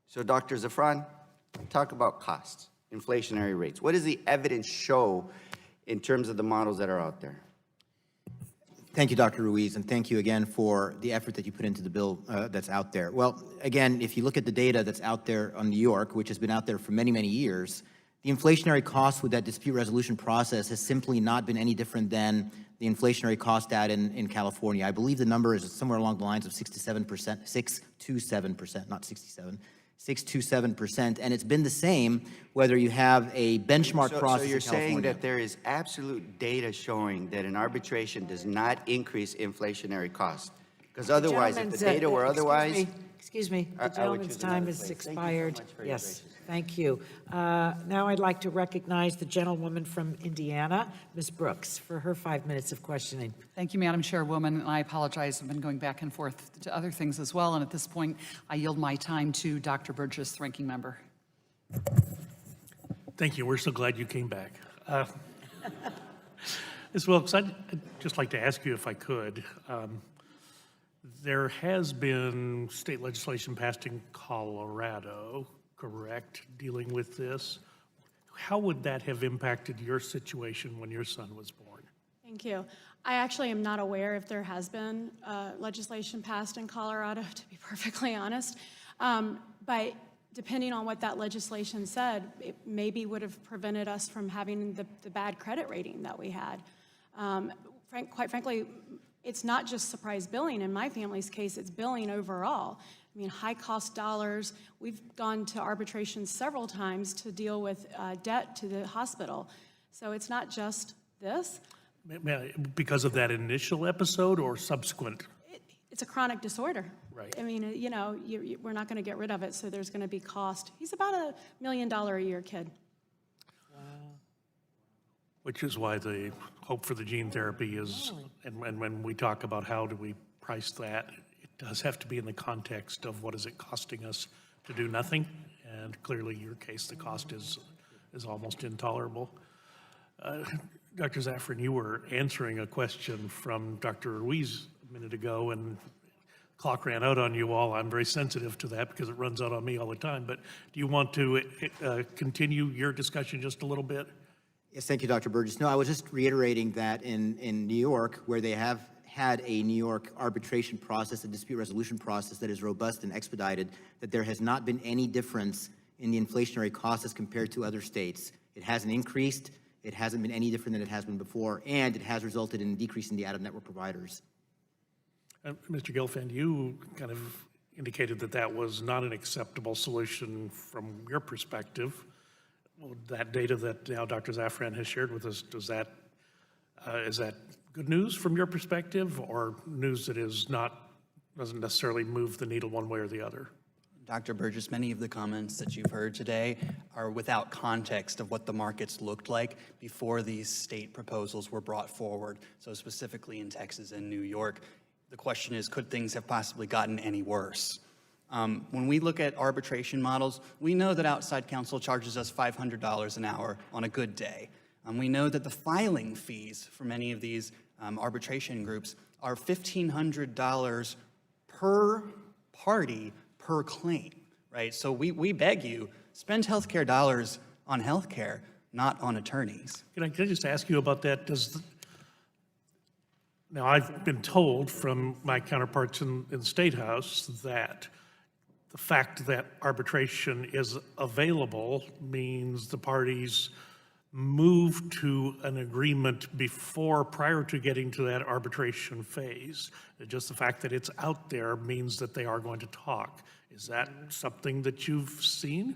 So Dr. Zaafran, talk about costs, inflationary rates. What does the evidence show in terms of the models that are out there? Thank you, Dr. Ruiz, and thank you again for the effort that you put into the bill that's out there. Well, again, if you look at the data that's out there on New York, which has been out there for many, many years, the inflationary cost with that dispute resolution process has simply not been any different than the inflationary cost data in California. I believe the number is somewhere along the lines of 6 to 7%, not 67, 6 to 7%, and it's been the same whether you have a benchmark process So you're in California. saying that there is absolute data showing that an arbitration does not increase inflationary cost? Because otherwise, if the data were otherwise... Excuse me, the I would gentleman's choose time another is place. expired. Thank you so much for your Yes, gracious. thank you. Now I'd like to recognize the gentlewoman from Indiana, Ms. Brooks, for her 5 minutes of questioning. Thank you, Madam Chairwoman, and I apologize, I've been going back and forth to other things as well, and at this point, I yield my time to Dr. Burgess, Ranking Member. Thank you. We're so glad you came back. Ms. Wilkes, I'd just like to ask you if I could. There has been state legislation passed in Colorado, correct, dealing with this. How would that have impacted your situation when your son was born? Thank you. I actually am not aware if there has been legislation passed in Colorado, to be perfectly honest. But depending on what that legislation said, it maybe would have prevented us from having the bad credit rating that we had. Quite frankly, it's not just surprise billing. In my family's case, it's billing overall. I mean, high-cost dollars. We've gone to arbitration several times to deal with debt to the hospital. So it's not just this. Because of that initial episode or subsequent? It's a chronic disorder. Right. I mean, you know, we're not going to get rid of it, so there's going to be cost. He's about $1 million a year kid. Which is why the hope for the gene therapy is, and when we talk about how do we price that, it does have to be in the context of what is it costing us to do nothing. And clearly, your case, the cost is almost intolerable. Dr. Zaafran, you were answering a question from Dr. Ruiz a minute ago, and clock ran out on you all. I'm very sensitive to that because it runs out on me all the time. But do you want to continue your discussion just a little bit? Yes, thank you, Dr. Burgess. No, I was just reiterating that in New York, where they have had a New York arbitration process, a dispute resolution process that is robust and expedited, that there has not been any difference in the inflationary costs as compared to other states. It hasn't increased, it hasn't been any different than it has been before, and it has resulted in a decrease in the out-of-network providers. Mr. Gelfand, you kind of indicated that that was not an acceptable solution from your perspective. Well, that data that now Dr. Zaafran has shared with us, is that good news from your perspective, or news that doesn't necessarily move the needle one way or the other? Dr. Burgess, many of the comments that you've heard today are without context of what the markets looked like before these state proposals were brought forward, so specifically in Texas and New York. The question is, could things have possibly gotten any worse? When we look at arbitration models, we know that outside counsel charges us $500 an hour on a good day. We know that the filing fees for many of these arbitration groups are $1,500 per party per claim, right? So we beg you, spend healthcare dollars on healthcare, not on attorneys. Can I just ask you about that? Now, I've been told from my counterparts in the State House that the fact that arbitration is available means the parties move to an agreement prior to getting to that arbitration phase. Just the fact that it's out there means that they are going to talk. Is that something that you've seen?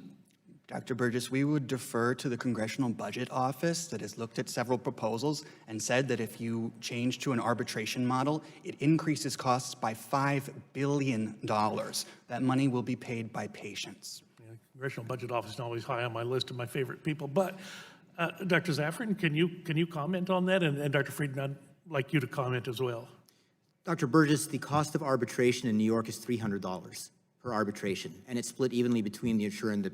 Dr. Burgess, we would defer to the Congressional Budget Office that has looked at several proposals and said that if you change to an arbitration model, it increases costs by $5 billion. That money will be paid by patients. Yeah, Congressional Budget Office is always high on my list of my favorite people. But Dr. Zaafran, can you comment on that? And Dr. Frieden, I'd like you to comment as well. Dr. Burgess, the cost of arbitration in New York is $300 per arbitration, and it's split evenly between the insurer and the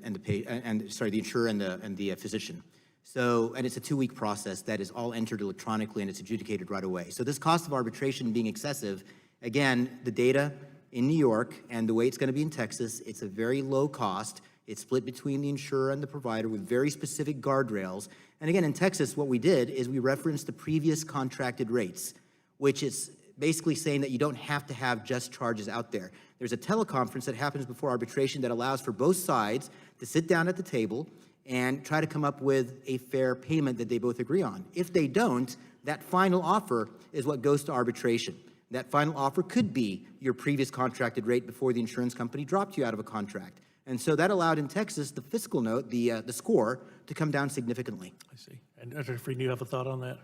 physician. So, and it's a 2-week process that is all entered electronically and it's adjudicated right away. So this cost of arbitration being excessive, again, the data in New York and the way it's going to be in Texas, it's a very low cost. It's split between the insurer and the provider with very specific guardrails. And again, in Texas, what we did is we referenced the previous contracted rates, which is basically saying that you don't have to have just charges out there. There's a teleconference that happens before arbitration that allows for both sides to sit down at the table and try to come up with a fair payment that they both agree on. If they don't, that final offer is what goes to arbitration. That final offer could be your previous contracted rate before the insurance company dropped you out of a contract. And so that allowed in Texas the fiscal note, the score, to come down significantly. I see. And Dr. Frieden, you have a thought on that?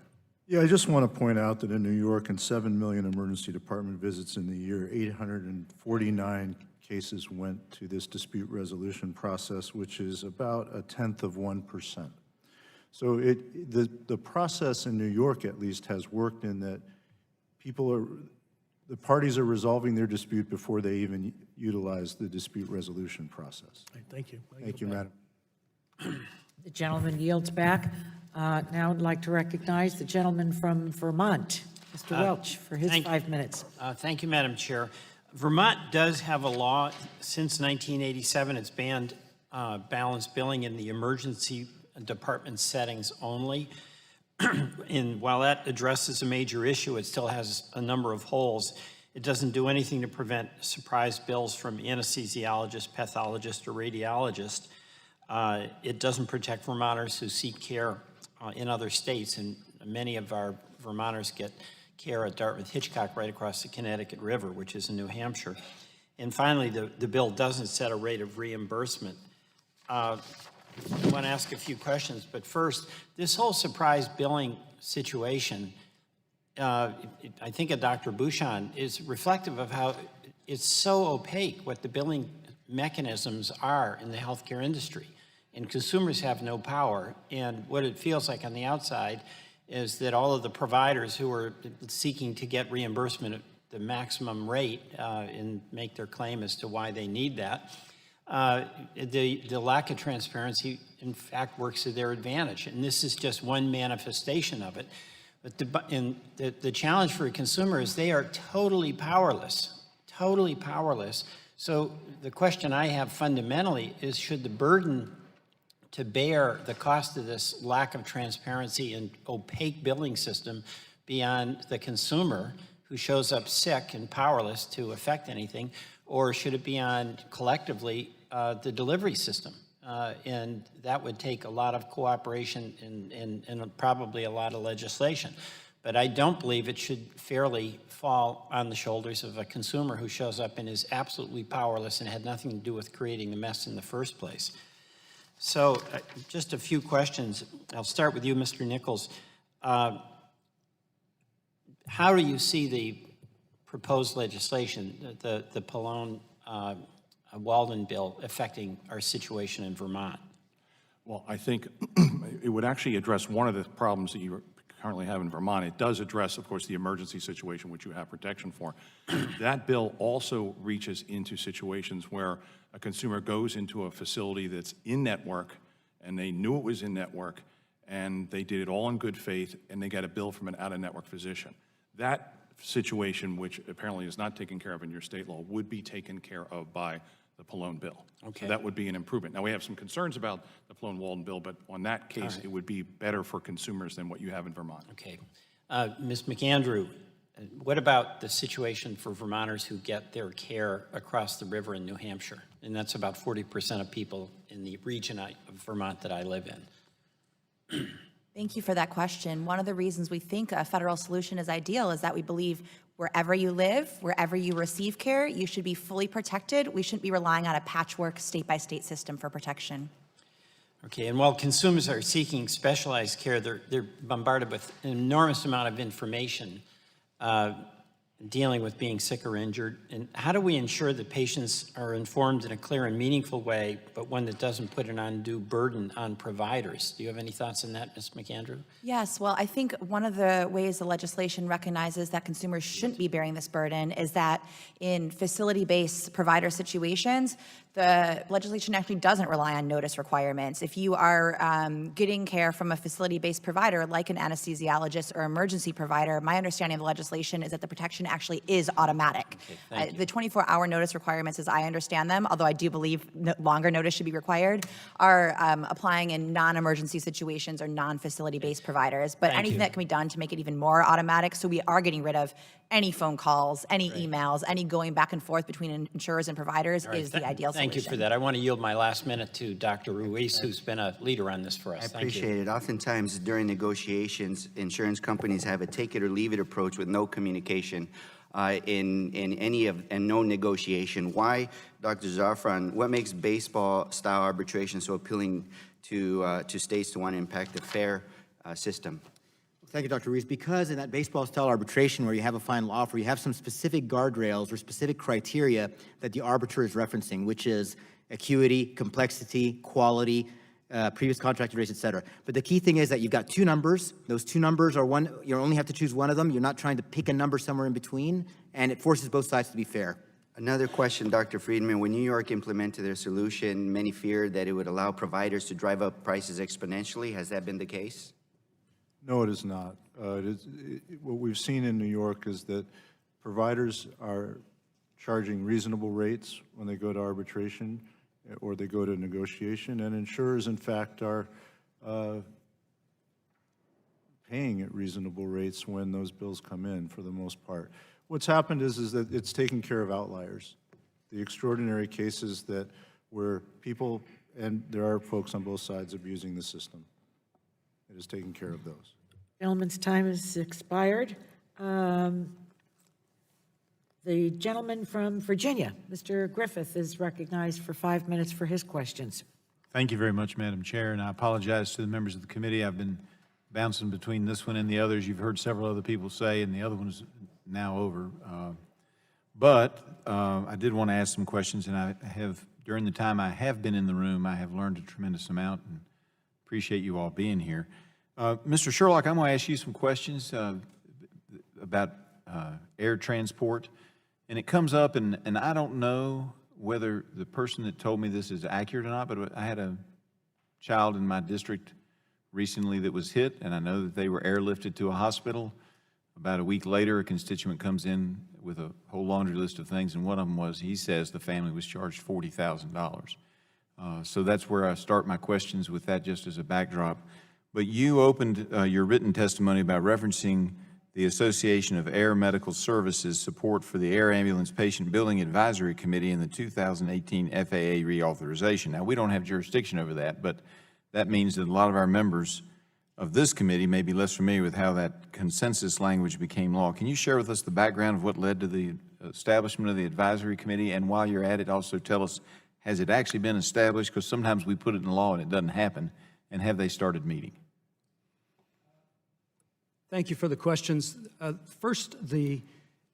Yeah, I just want to point out that in New York, in 7 million emergency department visits in the year, 849 cases went to this dispute resolution process, which is about 0.1%. So the process in New York, at least, has worked in that the parties are resolving their dispute before they even utilize the dispute resolution process. Thank you. Thank you, Madam. The gentleman yields back. Now I'd like to recognize the gentleman from Vermont, Mr. Welch, for his 5 minutes. Thank you, Madam Chair. Vermont does have a law since 1987. It's banned balanced billing in the emergency department settings only. And while that addresses a major issue, it still has a number of holes. It doesn't do anything to prevent surprise bills from anesthesiologists, pathologists, or radiologists. It doesn't protect Vermonters who seek care in other states, and many of our Vermonters get care at Dartmouth-Hitchcock right across the Connecticut River, which is in New Hampshire. And finally, the bill doesn't set a rate of reimbursement. I want to ask a few questions, but first, this whole surprise billing situation, I think of Dr. Buschon, is reflective of how it's so opaque what the billing mechanisms are in the healthcare industry. And consumers have no power. And what it feels like on the outside is that all of the providers who are seeking to get reimbursement at the maximum rate and make their claim as to why they need that, the lack of transparency, in fact, works to their advantage. And this is just one manifestation of it. But the challenge for a consumer is they are totally powerless. So the question I have fundamentally is, should the burden to bear the cost of this lack of transparency and opaque billing system be on the consumer who shows up sick and powerless to affect anything, or should it be on collectively the delivery system? And that would take a lot of cooperation and probably a lot of legislation. But I don't believe it should fairly fall on the shoulders of a consumer who shows up and is absolutely powerless and had nothing to do with creating the mess in the first place. So just a few questions. I'll start with you, Mr. Nichols. How do you see the proposed legislation, the Pallone-Walden bill, affecting our situation in Vermont? Well, I think it would actually address one of the problems that you currently have in Vermont. It does address, of course, the emergency situation, which you have protection for. That bill also reaches into situations where a consumer goes into a facility that's in network, and they knew it was in network, and they did it all in good faith, and they got a bill from an out-of-network physician. That situation, which apparently is not taken care of in your state law, would be taken care of by the Pallone bill. Okay. So that would be an improvement. Now, we have some concerns about the Pallone-Walden bill, but on that case, it would be better for consumers than what you have in Vermont. Okay. Ms. McAndrew, what about the situation for Vermonters who get their care across the river in New Hampshire? And that's about 40% of people in the region of Vermont that I live in. Thank you for that question. One of the reasons we think a federal solution is ideal is that we believe wherever you live, wherever you receive care, you should be fully protected. We shouldn't be relying on a patchwork state-by-state system for protection. Okay, and while consumers are seeking specialized care, they're bombarded with an enormous amount of information dealing with being sick or injured. And how do we ensure that patients are informed in a clear and meaningful way, but one that doesn't put an undue burden on providers? Do you have any thoughts on that, Ms. McAndrew? Yes, well, I think one of the ways the legislation recognizes that consumers shouldn't be bearing this burden is that in facility-based provider situations, the legislation actually doesn't rely on notice requirements. If you are getting care from a facility-based provider like an anesthesiologist or emergency provider, my understanding of the legislation is that the protection actually is automatic. Okay, The 24-hour notice requirements, as I understand them, although I do believe longer notice should be required, are applying in non-emergency situations or non-facility-based providers. But anything that can be done to make it even more automatic, so we are getting rid of any phone calls, any emails, any going back and forth between insurers and providers is the ideal solution. Thank you for that. I want to yield my last minute to Dr. Ruiz, who's been a leader on this for us. I Thank you. appreciate it. Oftentimes during negotiations, insurance companies have a take it or leave it approach with no communication and no negotiation. Why, Dr. Zaafran, what makes baseball-style arbitration so appealing to states to want to impact a fair system? Thank you, Dr. Rees. Because in that baseball-style arbitration where you have a final offer, you have some specific guardrails or specific criteria that the arbiter is referencing, which is acuity, complexity, quality, previous contract rates, et cetera. But the key thing is that you've got two numbers. Those two numbers are one, you only have to choose one of them. You're not trying to pick a number somewhere in between, and it forces both sides to be fair. Another question, Dr. Friedman. When New York implemented their solution, many feared that it would allow providers to drive up prices exponentially. Has that been the case? No, it is not. What we've seen in New York is that providers are charging reasonable rates when they go to arbitration or they go to negotiation, and insurers, in fact, are paying at reasonable rates when those bills come in, for the most part. What's happened is that it's taken care of outliers, the extraordinary cases that where people, and there are folks on both sides abusing the system. It has taken care of those. Gentleman's time has expired. The gentleman from Virginia, Mr. Griffith, is recognized for 5 minutes for his questions. Thank you very much, Madam Chair, and I apologize to the members of the committee. I've been bouncing between this one and the others. You've heard several other people say, and the other one is now over. But I did want to ask some questions, and I have, during the time I have been in the room, I have learned a tremendous amount, and appreciate you all being here. Mr. Sherlock, I'm going to ask you some questions about air transport. And it comes up, and I don't know whether the person that told me this is accurate or not, but I had a child in my district recently that was hit, and I know that they were airlifted to a hospital. About a week later, a constituent comes in with a whole laundry list of things, and one of them was, he says the family was charged $40,000. So that's where I start my questions with that just as a backdrop. But you opened your written testimony by referencing the Association of Air Medical Services support for the Air Ambulance Patient Billing Advisory Committee in the 2018 FAA reauthorization. Now, we don't have jurisdiction over that, but that means that a lot of our members of this committee may be less familiar with how that consensus language became law. Can you share with us the background of what led to the establishment of the advisory committee? And while you're at it, also tell us, has it actually been established? Because sometimes we put it in law and it doesn't happen. And have they started meeting? Thank you for the questions. First, the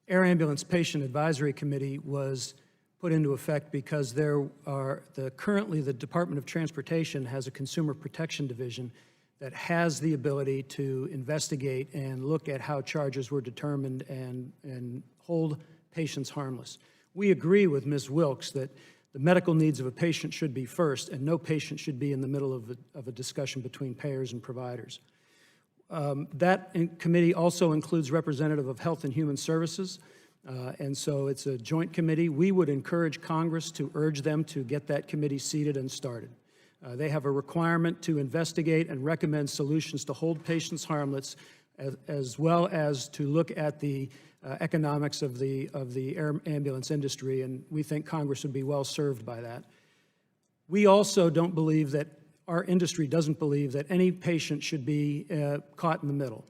Air Ambulance Patient Advisory Committee was put into effect because currently the Department of Transportation has a Consumer Protection Division that has the ability to investigate and look at how charges were determined and hold patients harmless. We agree with Ms. Wilkes that the medical needs of a patient should be first, and no patient should be in the middle of a discussion between payers and providers. That committee also includes representative of Health and Human Services, and so it's a joint committee. We would encourage Congress to urge them to get that committee seated and started. They have a requirement to investigate and recommend solutions to hold patients harmless, as well as to look at the economics of the air ambulance industry, and we think Congress would be well served by that. We also don't believe that, our industry doesn't believe that any patient should be caught in the middle.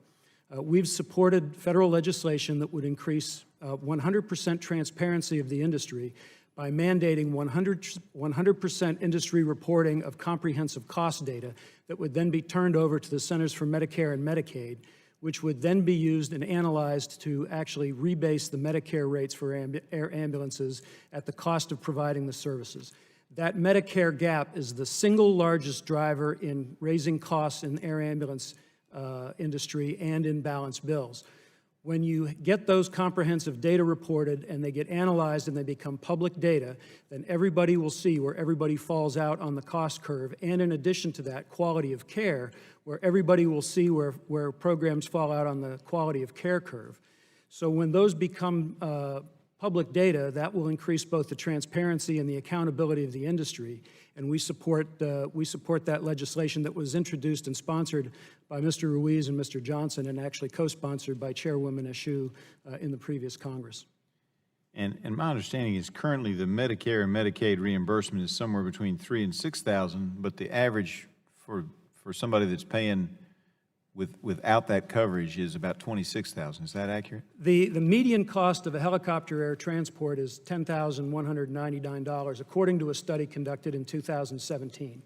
We've supported federal legislation that would increase 100% transparency of the industry by mandating 100% industry reporting of comprehensive cost data that would then be turned over to the Centers for Medicare and Medicaid, which would then be used and analyzed to actually rebase the Medicare rates for air ambulances at the cost of providing the services. That Medicare gap is the single largest driver in raising costs in the air ambulance industry and in balanced bills. When you get those comprehensive data reported and they get analyzed and they become public data, then everybody will see where everybody falls out on the cost curve, and in addition to that, quality of care, where everybody will see where programs fall out on the quality of care curve. So when those become public data, that will increase both the transparency and the accountability of the industry, and we support that legislation that was introduced and sponsored by Mr. Ruiz and Mr. Johnson, and actually co-sponsored by Chairwoman Eshoo in the previous Congress. And my understanding is currently the Medicare and Medicaid reimbursement is somewhere between $3,000 and $6,000, but the average for somebody that's paying without that coverage is about $26,000. Is that accurate? The median cost of a helicopter air transport is $10,199, according to a study conducted in 2017.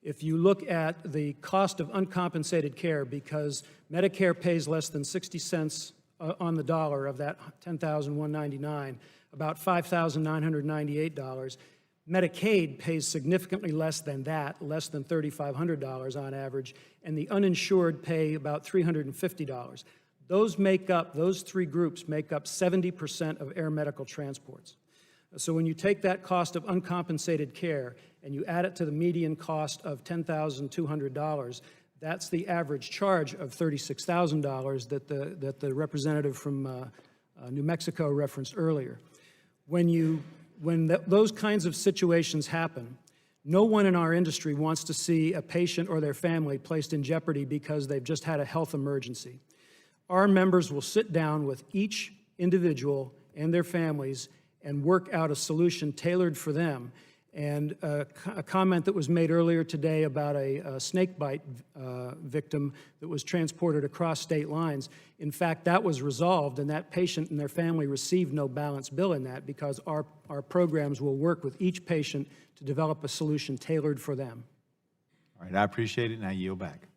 If you look at the cost of uncompensated care, because Medicare pays less than 60 cents on the dollar of that $10,199, about $5,998, Medicaid pays significantly less than that, less than $3,500 on average, and the uninsured pay about $350. Those three groups make up 70% of air medical transports. So when you take that cost of uncompensated care and you add it to the median cost of $10,200, that's the average charge of $36,000 that the representative from New Mexico referenced earlier. When those kinds of situations happen, no one in our industry wants to see a patient or their family placed in jeopardy because they've just had a health emergency. Our members will sit down with each individual and their families and work out a solution tailored for them. And a comment that was made earlier today about a snake bite victim that was transported across state lines, in fact, that was resolved, and that patient and their family received no balance bill in that, because our programs will work with each patient to develop a solution tailored for them. All right, I appreciate it, and I yield back.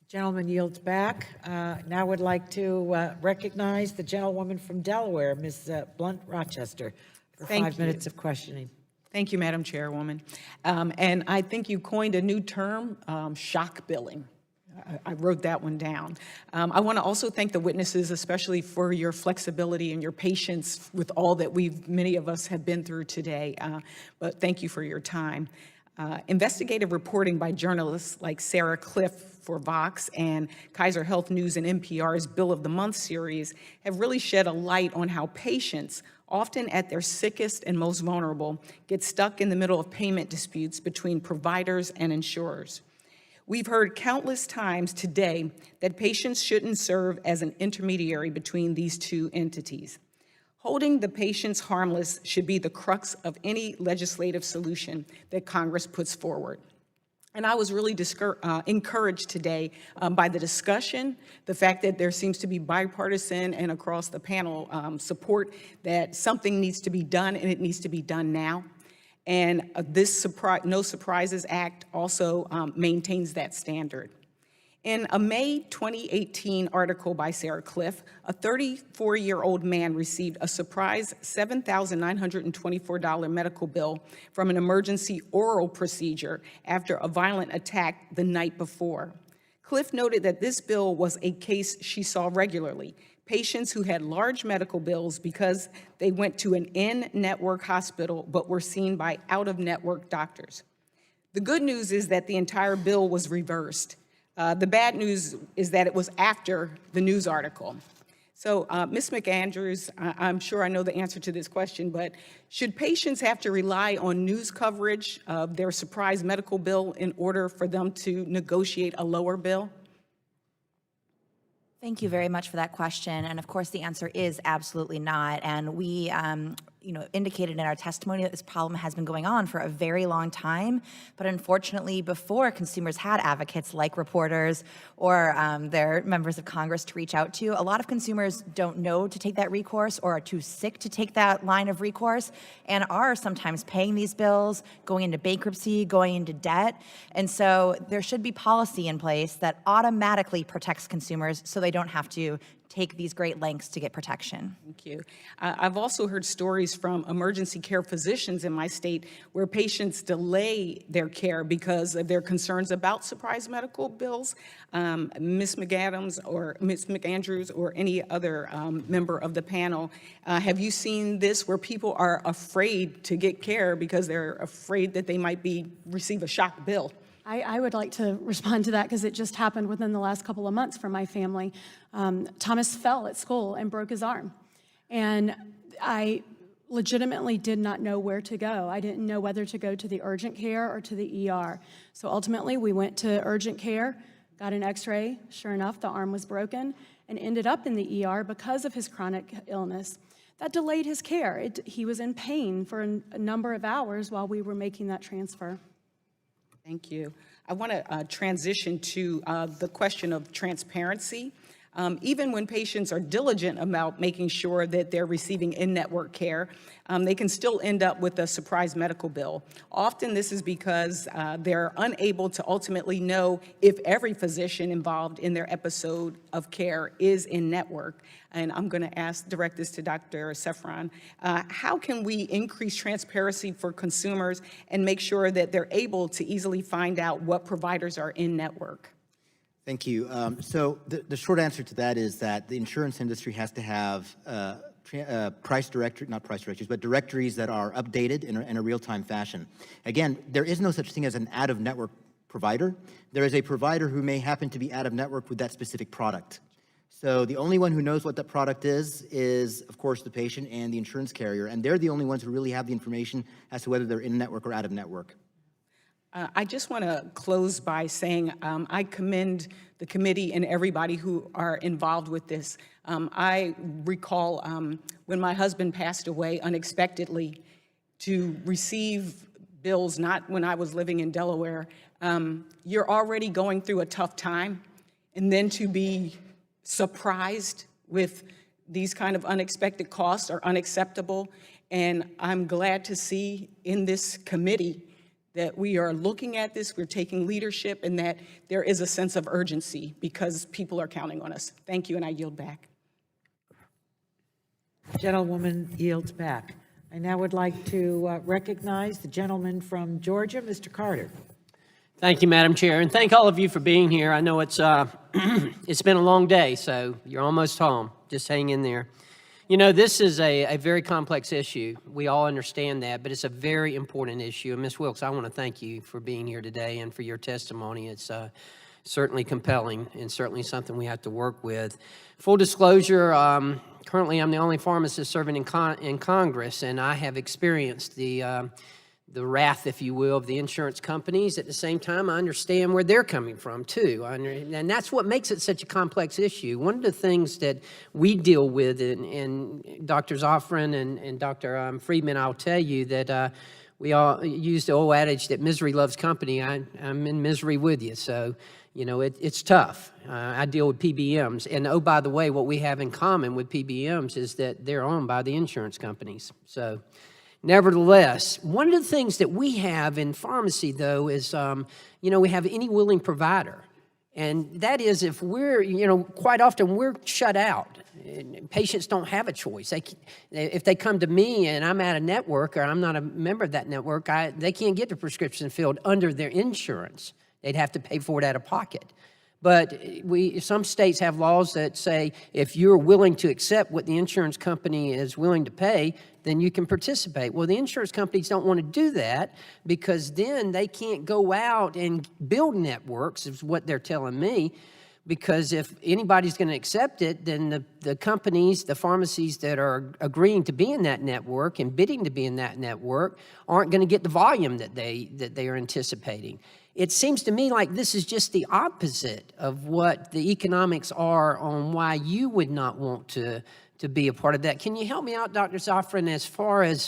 Gentleman yields back. Now would like to recognize the gentlewoman from Delaware, Ms. Blunt Rochester, for Thank 5 you. minutes of questioning. Thank you, Madam Chairwoman. And I think you coined a new term, shock billing. I wrote that one down. I want to also thank the witnesses, especially for your flexibility and your patience with all that many of us have been through today. But thank you for your time. Investigative reporting by journalists like Sarah Cliff for Vox and Kaiser Health News and NPR's Bill of the Month series have really shed a light on how patients, often at their sickest and most vulnerable, get stuck in the middle of payment disputes between providers and insurers. We've heard countless times today that patients shouldn't serve as an intermediary between these two entities. Holding the patients harmless should be the crux of any legislative solution that Congress puts forward. And I was really encouraged today by the discussion, the fact that there seems to be bipartisan and across the panel support that something needs to be done, and it needs to be done now. And this No Surprises Act also maintains that standard. In a May 2018 article by Sarah Cliff, a 34-year-old man received a surprise $7,924 medical bill from an emergency oral procedure after a violent attack the night before. Cliff noted that this bill was a case she saw regularly, patients who had large medical bills because they went to an in-network hospital but were seen by out-of-network doctors. The good news is that the entire bill was reversed. The bad news is that it was after the news article. So, Ms. McAndrews, I'm sure I know the answer to this question, but should patients have to rely on news coverage of their surprise medical bill in order for them to negotiate a lower bill? Thank you very much for that question. And of course, the answer is absolutely not. And we indicated in our testimony that this problem has been going on for a very long time. But unfortunately, before consumers had advocates like reporters or their members of Congress to reach out to, a lot of consumers don't know to take that recourse or are too sick to take that line of recourse and are sometimes paying these bills, going into bankruptcy, going into debt. And so there should be policy in place that automatically protects consumers so they don't have to take these great lengths to get protection. Thank you. I've also heard stories from emergency care physicians in my state where patients delay their care because of their concerns about surprise medical bills. Ms. McAdams or Ms. McAndrews or any other member of the panel, have you seen this where people are afraid to get care because they're afraid that they might receive a shock bill? I would like to respond to that because it just happened within the last couple of months for my family. Thomas fell at school and broke his arm. And I legitimately did not know where to go. I didn't know whether to go to the urgent care or to the ER. So ultimately, we went to urgent care, got an x-ray. Sure enough, the arm was broken and ended up in the ER because of his chronic illness. That delayed his care. He was in pain for a number of hours while we were making that transfer. Thank you. I want to transition to the question of transparency. Even when patients are diligent about making sure that they're receiving in-network care, they can still end up with a surprise medical bill. Often this is because they're unable to ultimately know if every physician involved in their episode of care is in-network. And I'm going to direct this to Dr. Zaafran. How can we increase transparency for consumers and make sure that they're able to easily find out what providers are in-network? Thank you. So the short answer to that is that the insurance industry has to have directories that are updated in a real-time fashion. Again, there is no such thing as an out-of-network provider. There is a provider who may happen to be out-of-network with that specific product. So the only one who knows what that product is, of course, the patient and the insurance carrier, and they're the only ones who really have the information as to whether they're in-network or out-of-network. I just want to close by saying I commend the committee and everybody who are involved with this. I recall when my husband passed away unexpectedly to receive bills, not when I was living in Delaware. You're already going through a tough time, and then to be surprised with these kind of unexpected costs are unacceptable. And I'm glad to see in this committee that we are looking at this, we're taking leadership, and that there is a sense of urgency because people are counting on us. Thank you, and I yield back. Gentlewoman yields back. I now would like to recognize the gentleman from Georgia, Mr. Carter. Thank you, Madam Chair, and thank all of you for being here. I know it's it's been a long day, so you're almost home. Just hang in there. You know, this is a very complex issue. We all understand that, but it's a very important issue. And Ms. Wilkes, I want to thank you for being here today and for your testimony. It's certainly compelling and certainly something we have to work with. Full disclosure, currently I'm the only pharmacist serving in Congress, and I have experienced the wrath, if you will, of the insurance companies. At the same time, I understand where they're coming from, too. And that's what makes it such a complex issue. One of the things that we deal with, and Dr. Zaafran and Dr. Friedman, I'll tell you that we all use the old adage that misery loves company. I'm in misery with you, so, you know, it's tough. I deal with PBMs. And, oh, by the way, what we have in common with PBMs is that they're owned by the insurance companies. So, nevertheless, one of the things that we have in pharmacy, though, is, you know, we have any willing provider. And that is if we're, you know, quite often we're shut out. Patients don't have a choice. If they come to me and I'm at a network or I'm not a member of that network, they can't get the prescription filled under their insurance. They'd have to pay for it out of pocket. But some states have laws that say if you're willing to accept what the insurance company is willing to pay, then you can participate. Well, the insurance companies don't want to do that because then they can't go out and build networks, is what they're telling me, because if anybody's going to accept it, then the companies, the pharmacies that are agreeing to be in that network and bidding to be in that network aren't going to get the volume that they are anticipating. It seems to me like this is just the opposite of what the economics are on why you would not want to be a part of that. Can you help me out, Dr. Zaafran, as far as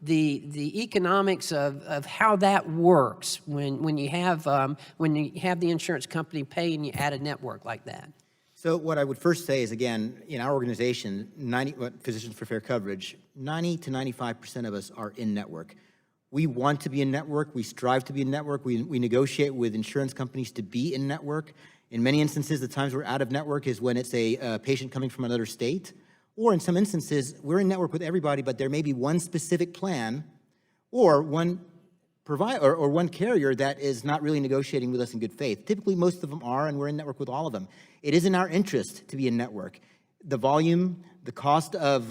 the economics of how that works when you have the insurance company pay and you add a network like that? So what I would first say is, again, in our organization, Physicians for Fair Coverage, 90 to 95% of us are in network. We want to be in network. We strive to be in network. We negotiate with insurance companies to be in network. In many instances, the times we're out of network is when it's a patient coming from another state. Or in some instances, we're in network with everybody, but there may be one specific plan or one provider or one carrier that is not really negotiating with us in good faith. Typically, most of them are, and we're in network with all of them. It is in our interest to be in network. The volume, the cost of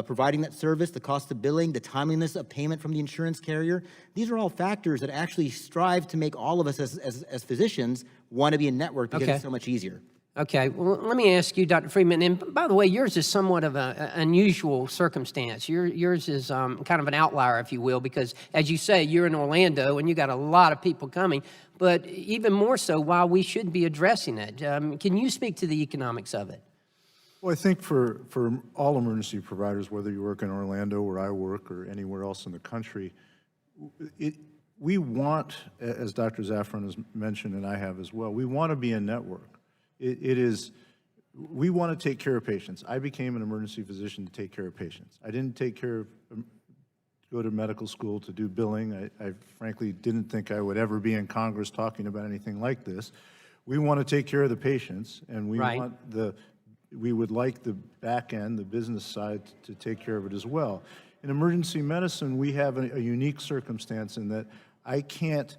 providing that service, the cost of billing, the timeliness of payment from the insurance carrier, these are all factors that actually strive to make all of us as physicians want to be in network because it's so much easier. Okay, well, let me ask you, Dr. Friedman, and by the way, yours is somewhat of an unusual circumstance. Yours is kind of an outlier, if you will, because as you say, you're in Orlando and you got a lot of people coming, but even more so, why we should be addressing it. Can you speak to the economics of it? Well, I think for all emergency providers, whether you work in Orlando where I work or anywhere else in the country, we want, as Dr. Zaafran has mentioned and I have as well, we want to be a network. We want to take care of patients. I became an emergency physician to take care of patients. I didn't go to medical school to do billing. I frankly didn't think I would ever be in Congress talking about anything like this. We want to take care of the patients, and we would like the back end, the business side, to take care of it as well. In emergency medicine, we have a unique circumstance in that I can't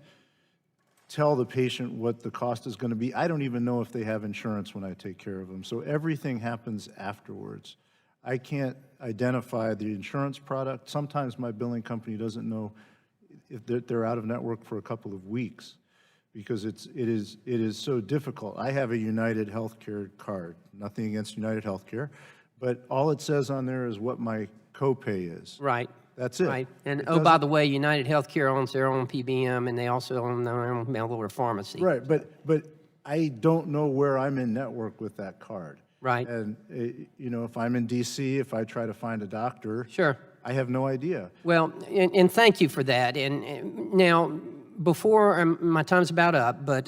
tell the patient what the cost is going to be. I don't even know if they have insurance when I take care of them. So everything happens afterwards. I can't identify the insurance product. Sometimes my billing company doesn't know if they're out of network for a couple of weeks because it is so difficult. I have a United Healthcare card. Nothing against United Healthcare, but all it says on there is what my copay is. Right. That's it. Right. And oh, by the way, United Healthcare owns their own PBM, and they also own their own mail-order pharmacy. Right, but I don't know where I'm in network with that card. Right. And, you know, if I'm in D.C., if I try to find a doctor, sure, I have no idea. Well, and thank you for that. And now, before my time's about up, but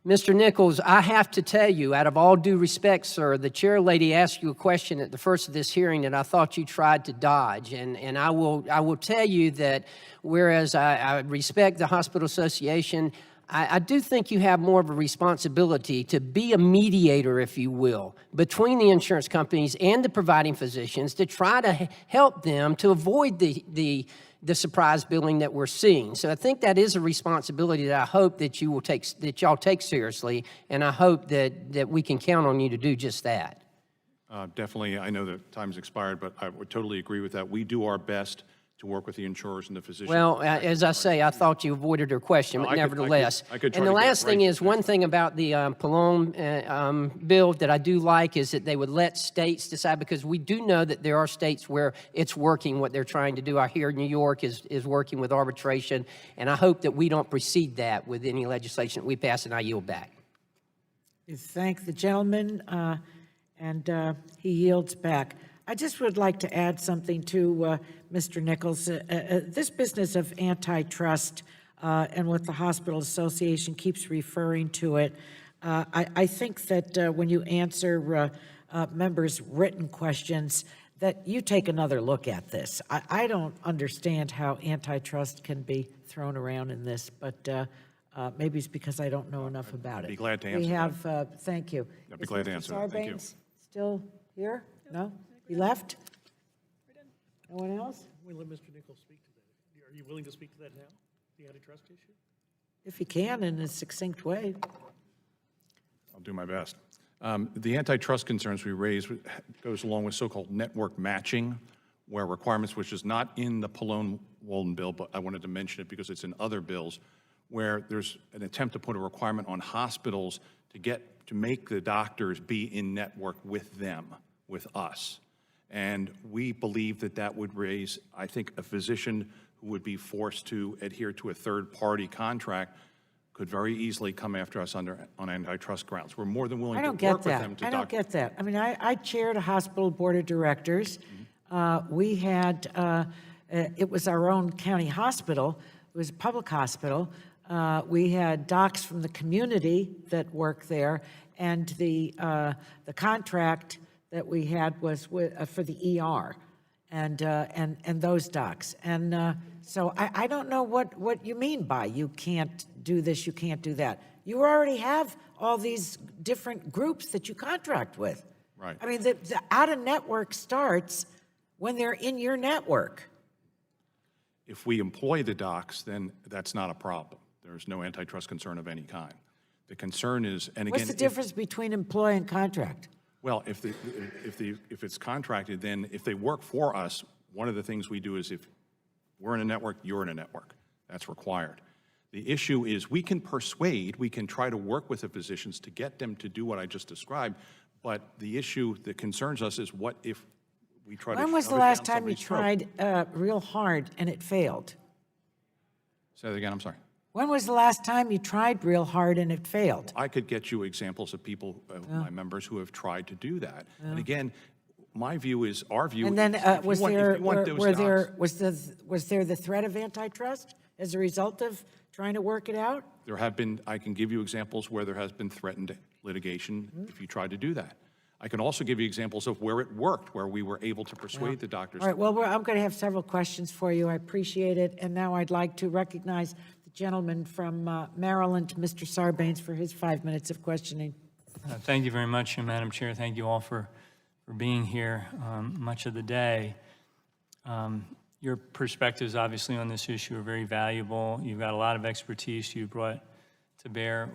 Mr. Nichols, I have to tell you, out of all due respect, sir, the chair lady asked you a question at the first of this hearing that I thought you tried to dodge. And I will tell you that whereas I respect the Hospital Association, I do think you have more of a responsibility to be a mediator, if you will, between the insurance companies and the providing physicians to try to help them to avoid the surprise billing that we're seeing. So I think that is a responsibility that I hope that you will that y'all take seriously, and I hope that we can count on you to do just that. Definitely, I know that time's expired, but I would totally agree with that. We do our best to work with the insurers and the physicians. Well, as I say, I thought you avoided her question, but nevertheless. I could try And the to get it last thing right is, one thing about the Pallone bill that I do like is that they would let states decide, because we do know that there are states where it's working, what they're trying to do. I hear New York is working with arbitration, and I hope that we don't precede that with any legislation that we pass, and I yield back. We thank the gentleman, and he yields back. I just would like to add something to Mr. Nichols. This business of antitrust and what the Hospital Association keeps referring to it, I think that when you answer members' written questions, that you take another look at this. I don't understand how antitrust can be thrown around in this, but maybe it's because I don't know enough about it. I'd be glad to answer We have, thank you. I'd be glad to answer that. Thank you. Sarbanes still here? No? He left? No one else? We let Mr. Nichols speak to that. Are you willing to speak to that now, the antitrust issue? If he can, in a succinct way. I'll do my best. The antitrust concerns we raised goes along with so-called network matching, where requirements, which is not in the Pallone-Walden bill, but I wanted to mention it because it's in other bills, where there's an attempt to put a requirement on hospitals to make the doctors be in network with them, with us. And we believe that that would raise, I think, a physician who would be forced to adhere to a third-party contract could very easily come after us on antitrust grounds. We're more than willing to work with them to I don't get that. I mean, I chaired a hospital board of directors. We had, it was our own county hospital. It was a public hospital. We had docs from the community that worked there, and the contract that we had was for the ER and those docs. And so I don't know what you mean by you can't do this, you can't do that. You already have all these different groups that you contract with. Right. I mean, the out-of-network starts when they're in your network. If we employ the docs, then that's not a problem. There's no antitrust concern of any kind. The concern is, and again— What's the difference between employ and contract? Well, if it's contracted, then if they work for us, one of the things we do is if we're in a network, you're in a network. That's required. The issue is we can persuade, we can try to work with the physicians to get them to do what I just described, but the issue that concerns us is what if we try to— When was the last time you tried real hard and it failed? Say that again, I'm sorry. When was the last time you tried real hard and it failed? I could get you examples of people, my members, who have tried to do that. And again, my view is, our view is— And then was there the threat of antitrust as a result of trying to work it out? There have been, I can give you examples where there has been threatened litigation if you tried to do that. I can also give you examples of where it worked, where we were able to persuade the doctors. All right, well, I'm going to have several questions for you. I appreciate it. And now I'd like to recognize the gentleman from Maryland, Mr. Sarbanes, for his 5 minutes of questioning. Thank you very much, Madam Chair. Thank you all for being here much of the day. Your perspectives, obviously, on this issue are very valuable. You've got a lot of expertise you brought to bear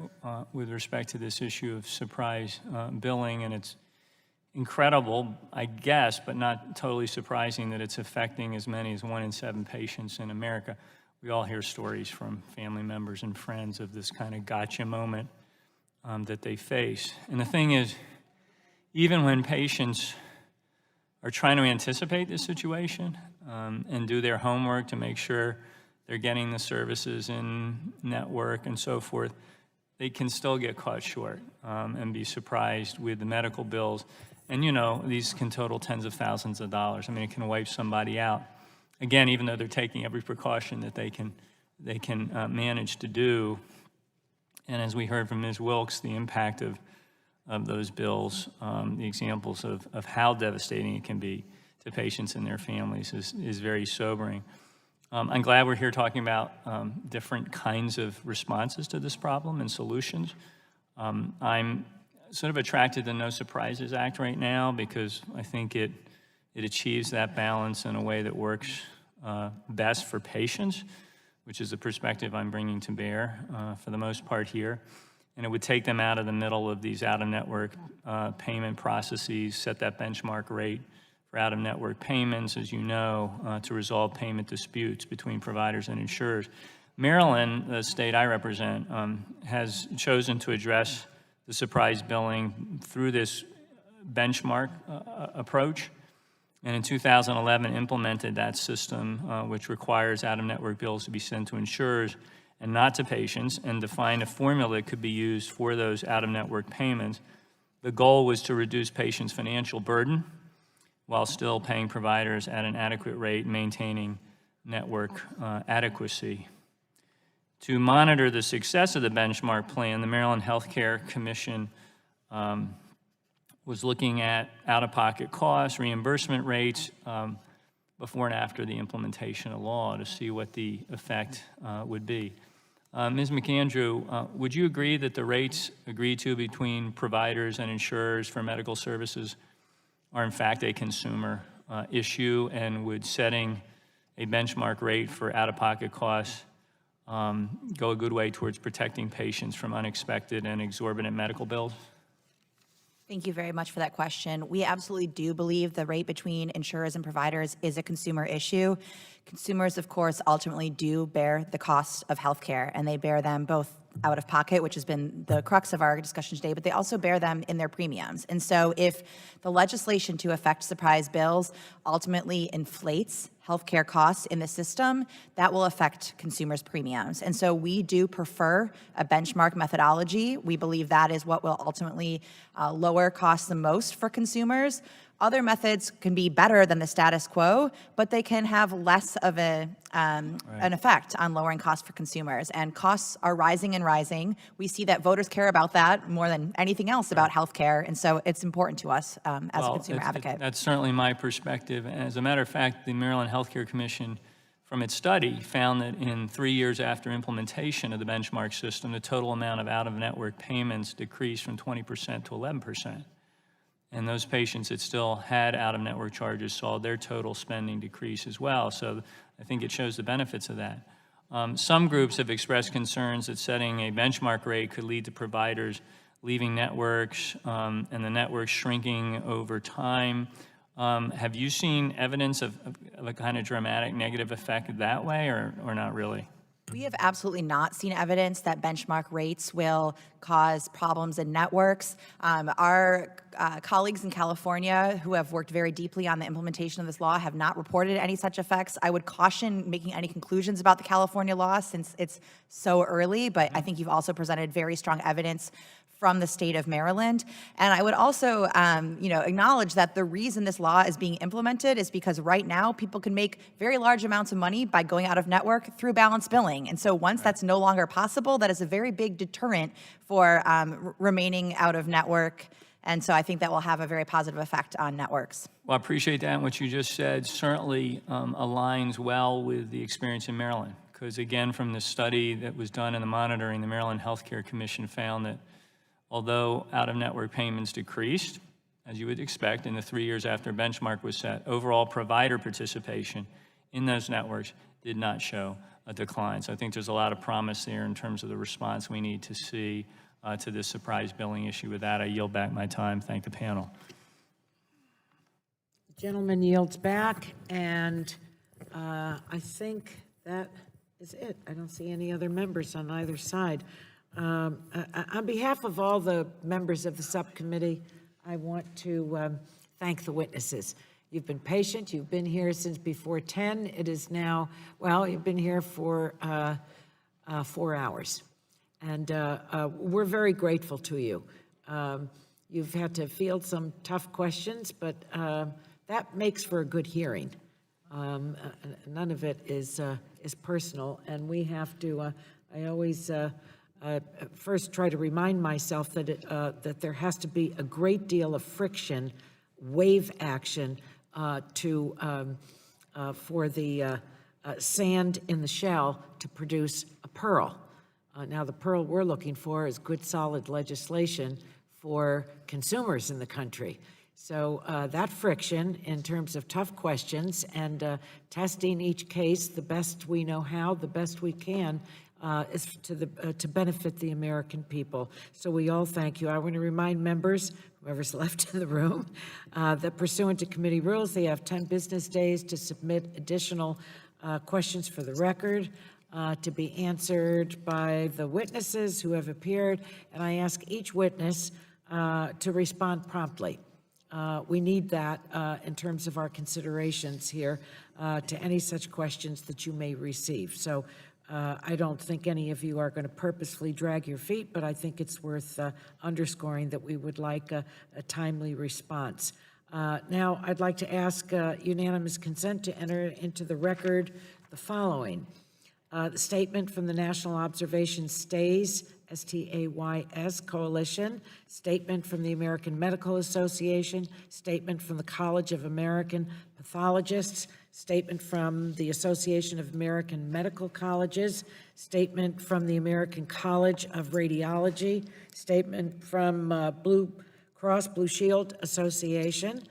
with respect to this issue of surprise billing, and it's incredible, I guess, but not totally surprising that it's affecting as many as 1 in 7 patients in America. We all hear stories from family members and friends of this kind of gotcha moment that they face. And the thing is, even when patients are trying to anticipate this situation and do their homework to make sure they're getting the services in network and so forth, they can still get caught short and be surprised with the medical bills. And you know, these can total tens of thousands of dollars. I mean, it can wipe somebody out. Again, even though they're taking every precaution that they can manage to do. And as we heard from Ms. Wilkes, the impact of those bills, the examples of how devastating it can be to patients and their families is very sobering. I'm glad we're here talking about different kinds of responses to this problem and solutions. I'm sort of attracted to the No Surprises Act right now because I think it achieves that balance in a way that works best for patients, which is the perspective I'm bringing to bear for the most part here. And it would take them out of the middle of these out-of-network payment processes, set that benchmark rate for out-of-network payments, as you know, to resolve payment disputes between providers and insurers. Maryland, the state I represent, has chosen to address the surprise billing through this benchmark approach, and in 2011 implemented that system, which requires out-of-network bills to be sent to insurers and not to patients, and defined a formula that could be used for those out-of-network payments. The goal was to reduce patients' financial burden while still paying providers at an adequate rate, maintaining network adequacy. To monitor the success of the benchmark plan, the Maryland Healthcare Commission was looking at out-of-pocket costs, reimbursement rates before and after the implementation of law to see what the effect would be. Ms. McAndrew, would you agree that the rates agreed to between providers and insurers for medical services are in fact a consumer issue, and would setting a benchmark rate for out-of-pocket costs go a good way towards protecting patients from unexpected and exorbitant medical bills? Thank you very much for that question. We absolutely do believe the rate between insurers and providers is a consumer issue. Consumers, of course, ultimately do bear the cost of healthcare, and they bear them both out of pocket, which has been the crux of our discussion today, but they also bear them in their premiums. And so if the legislation to affect surprise bills ultimately inflates healthcare costs in the system, that will affect consumers' premiums. And so we do prefer a benchmark methodology. We believe that is what will ultimately lower costs the most for consumers. Other methods can be better than the status quo, but they can have less of an effect on lowering costs for consumers. And costs are rising and rising. We see that voters care about that more than anything else about healthcare, and so it's important to us as a consumer advocate. That's certainly my perspective. As a matter of fact, the Maryland Healthcare Commission, from its study, found that in 3 years after implementation of the benchmark system, the total amount of out-of-network payments decreased from 20% to 11%. And those patients that still had out-of-network charges saw their total spending decrease as well. So I think it shows the benefits of that. Some groups have expressed concerns that setting a benchmark rate could lead to providers leaving networks and the networks shrinking over time. Have you seen evidence of a kind of dramatic negative effect that way, or not really? We have absolutely not seen evidence that benchmark rates will cause problems in networks. Our colleagues in California who have worked very deeply on the implementation of this law have not reported any such effects. I would caution making any conclusions about the California law since it's so early, but I think you've also presented very strong evidence from the state of Maryland. And I would also acknowledge that the reason this law is being implemented is because right now people can make very large amounts of money by going out of network through balance billing. And so once that's no longer possible, that is a very big deterrent for remaining out of network. And so I think that will have a very positive effect on networks. Well, I appreciate that, and what you just said certainly aligns well with the experience in Maryland. Because again, from the study that was done in the monitoring, the Maryland Healthcare Commission found that although out-of-network payments decreased, as you would expect, in the 3 years after a benchmark was set, overall provider participation in those networks did not show a decline. So I think there's a lot of promise there in terms of the response we need to see to this surprise billing issue. With that, I yield back my time. Thank the panel. Gentleman yields back, and I think that is it. I don't see any other members on either side. On behalf of all the members of the subcommittee, I want to thank the witnesses. You've been patient. You've been here since before 10. It is now, well, you've been here for 4 hours. And we're very grateful to you. You've had to field some tough questions, but that makes for a good hearing. None of it is personal, and we have to, I always first try to remind myself that that there has to be a great deal of friction, wave action for the sand in the shell to produce a pearl. Now, the pearl we're looking for is good, solid legislation for consumers in the country. So that friction in terms of tough questions and testing each case the best we know how, the best we can, is to benefit the American people. So we all thank you. I want to remind members, whoever's left in the room, that pursuant to committee rules, they have 10 business days to submit additional questions for the record, to be answered by the witnesses who have appeared, and I ask each witness to respond promptly. We need that in terms of our considerations here to any such questions that you may receive. So I don't think any of you are going to purposefully drag your feet, but I think it's worth underscoring that we would like a timely response. Now, I'd like to ask unanimous consent to enter into the record the following. The statement from the National Observation Stays, STAYS Coalition, statement from the American Medical Association, statement from the College of American Pathologists, statement from the Association of American Medical Colleges, statement from the American College of Radiology, statement from Blue Cross Blue Shield Association,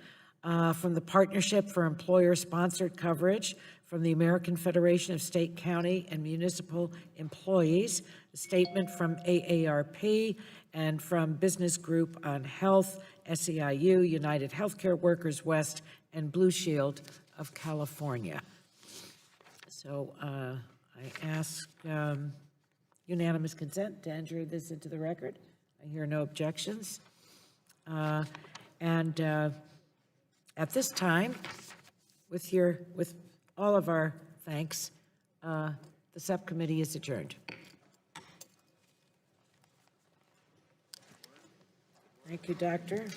from the Partnership for Employer-Sponsored Coverage, from the American Federation of State, County, and Municipal Employees, a statement from AARP, and from Business Group on Health, SEIU, United Healthcare Workers West, and Blue Shield of California. So I ask unanimous consent to enter this into the record. I hear no objections. And at this time, with all of our thanks, the subcommittee is adjourned. Thank you, Doctor.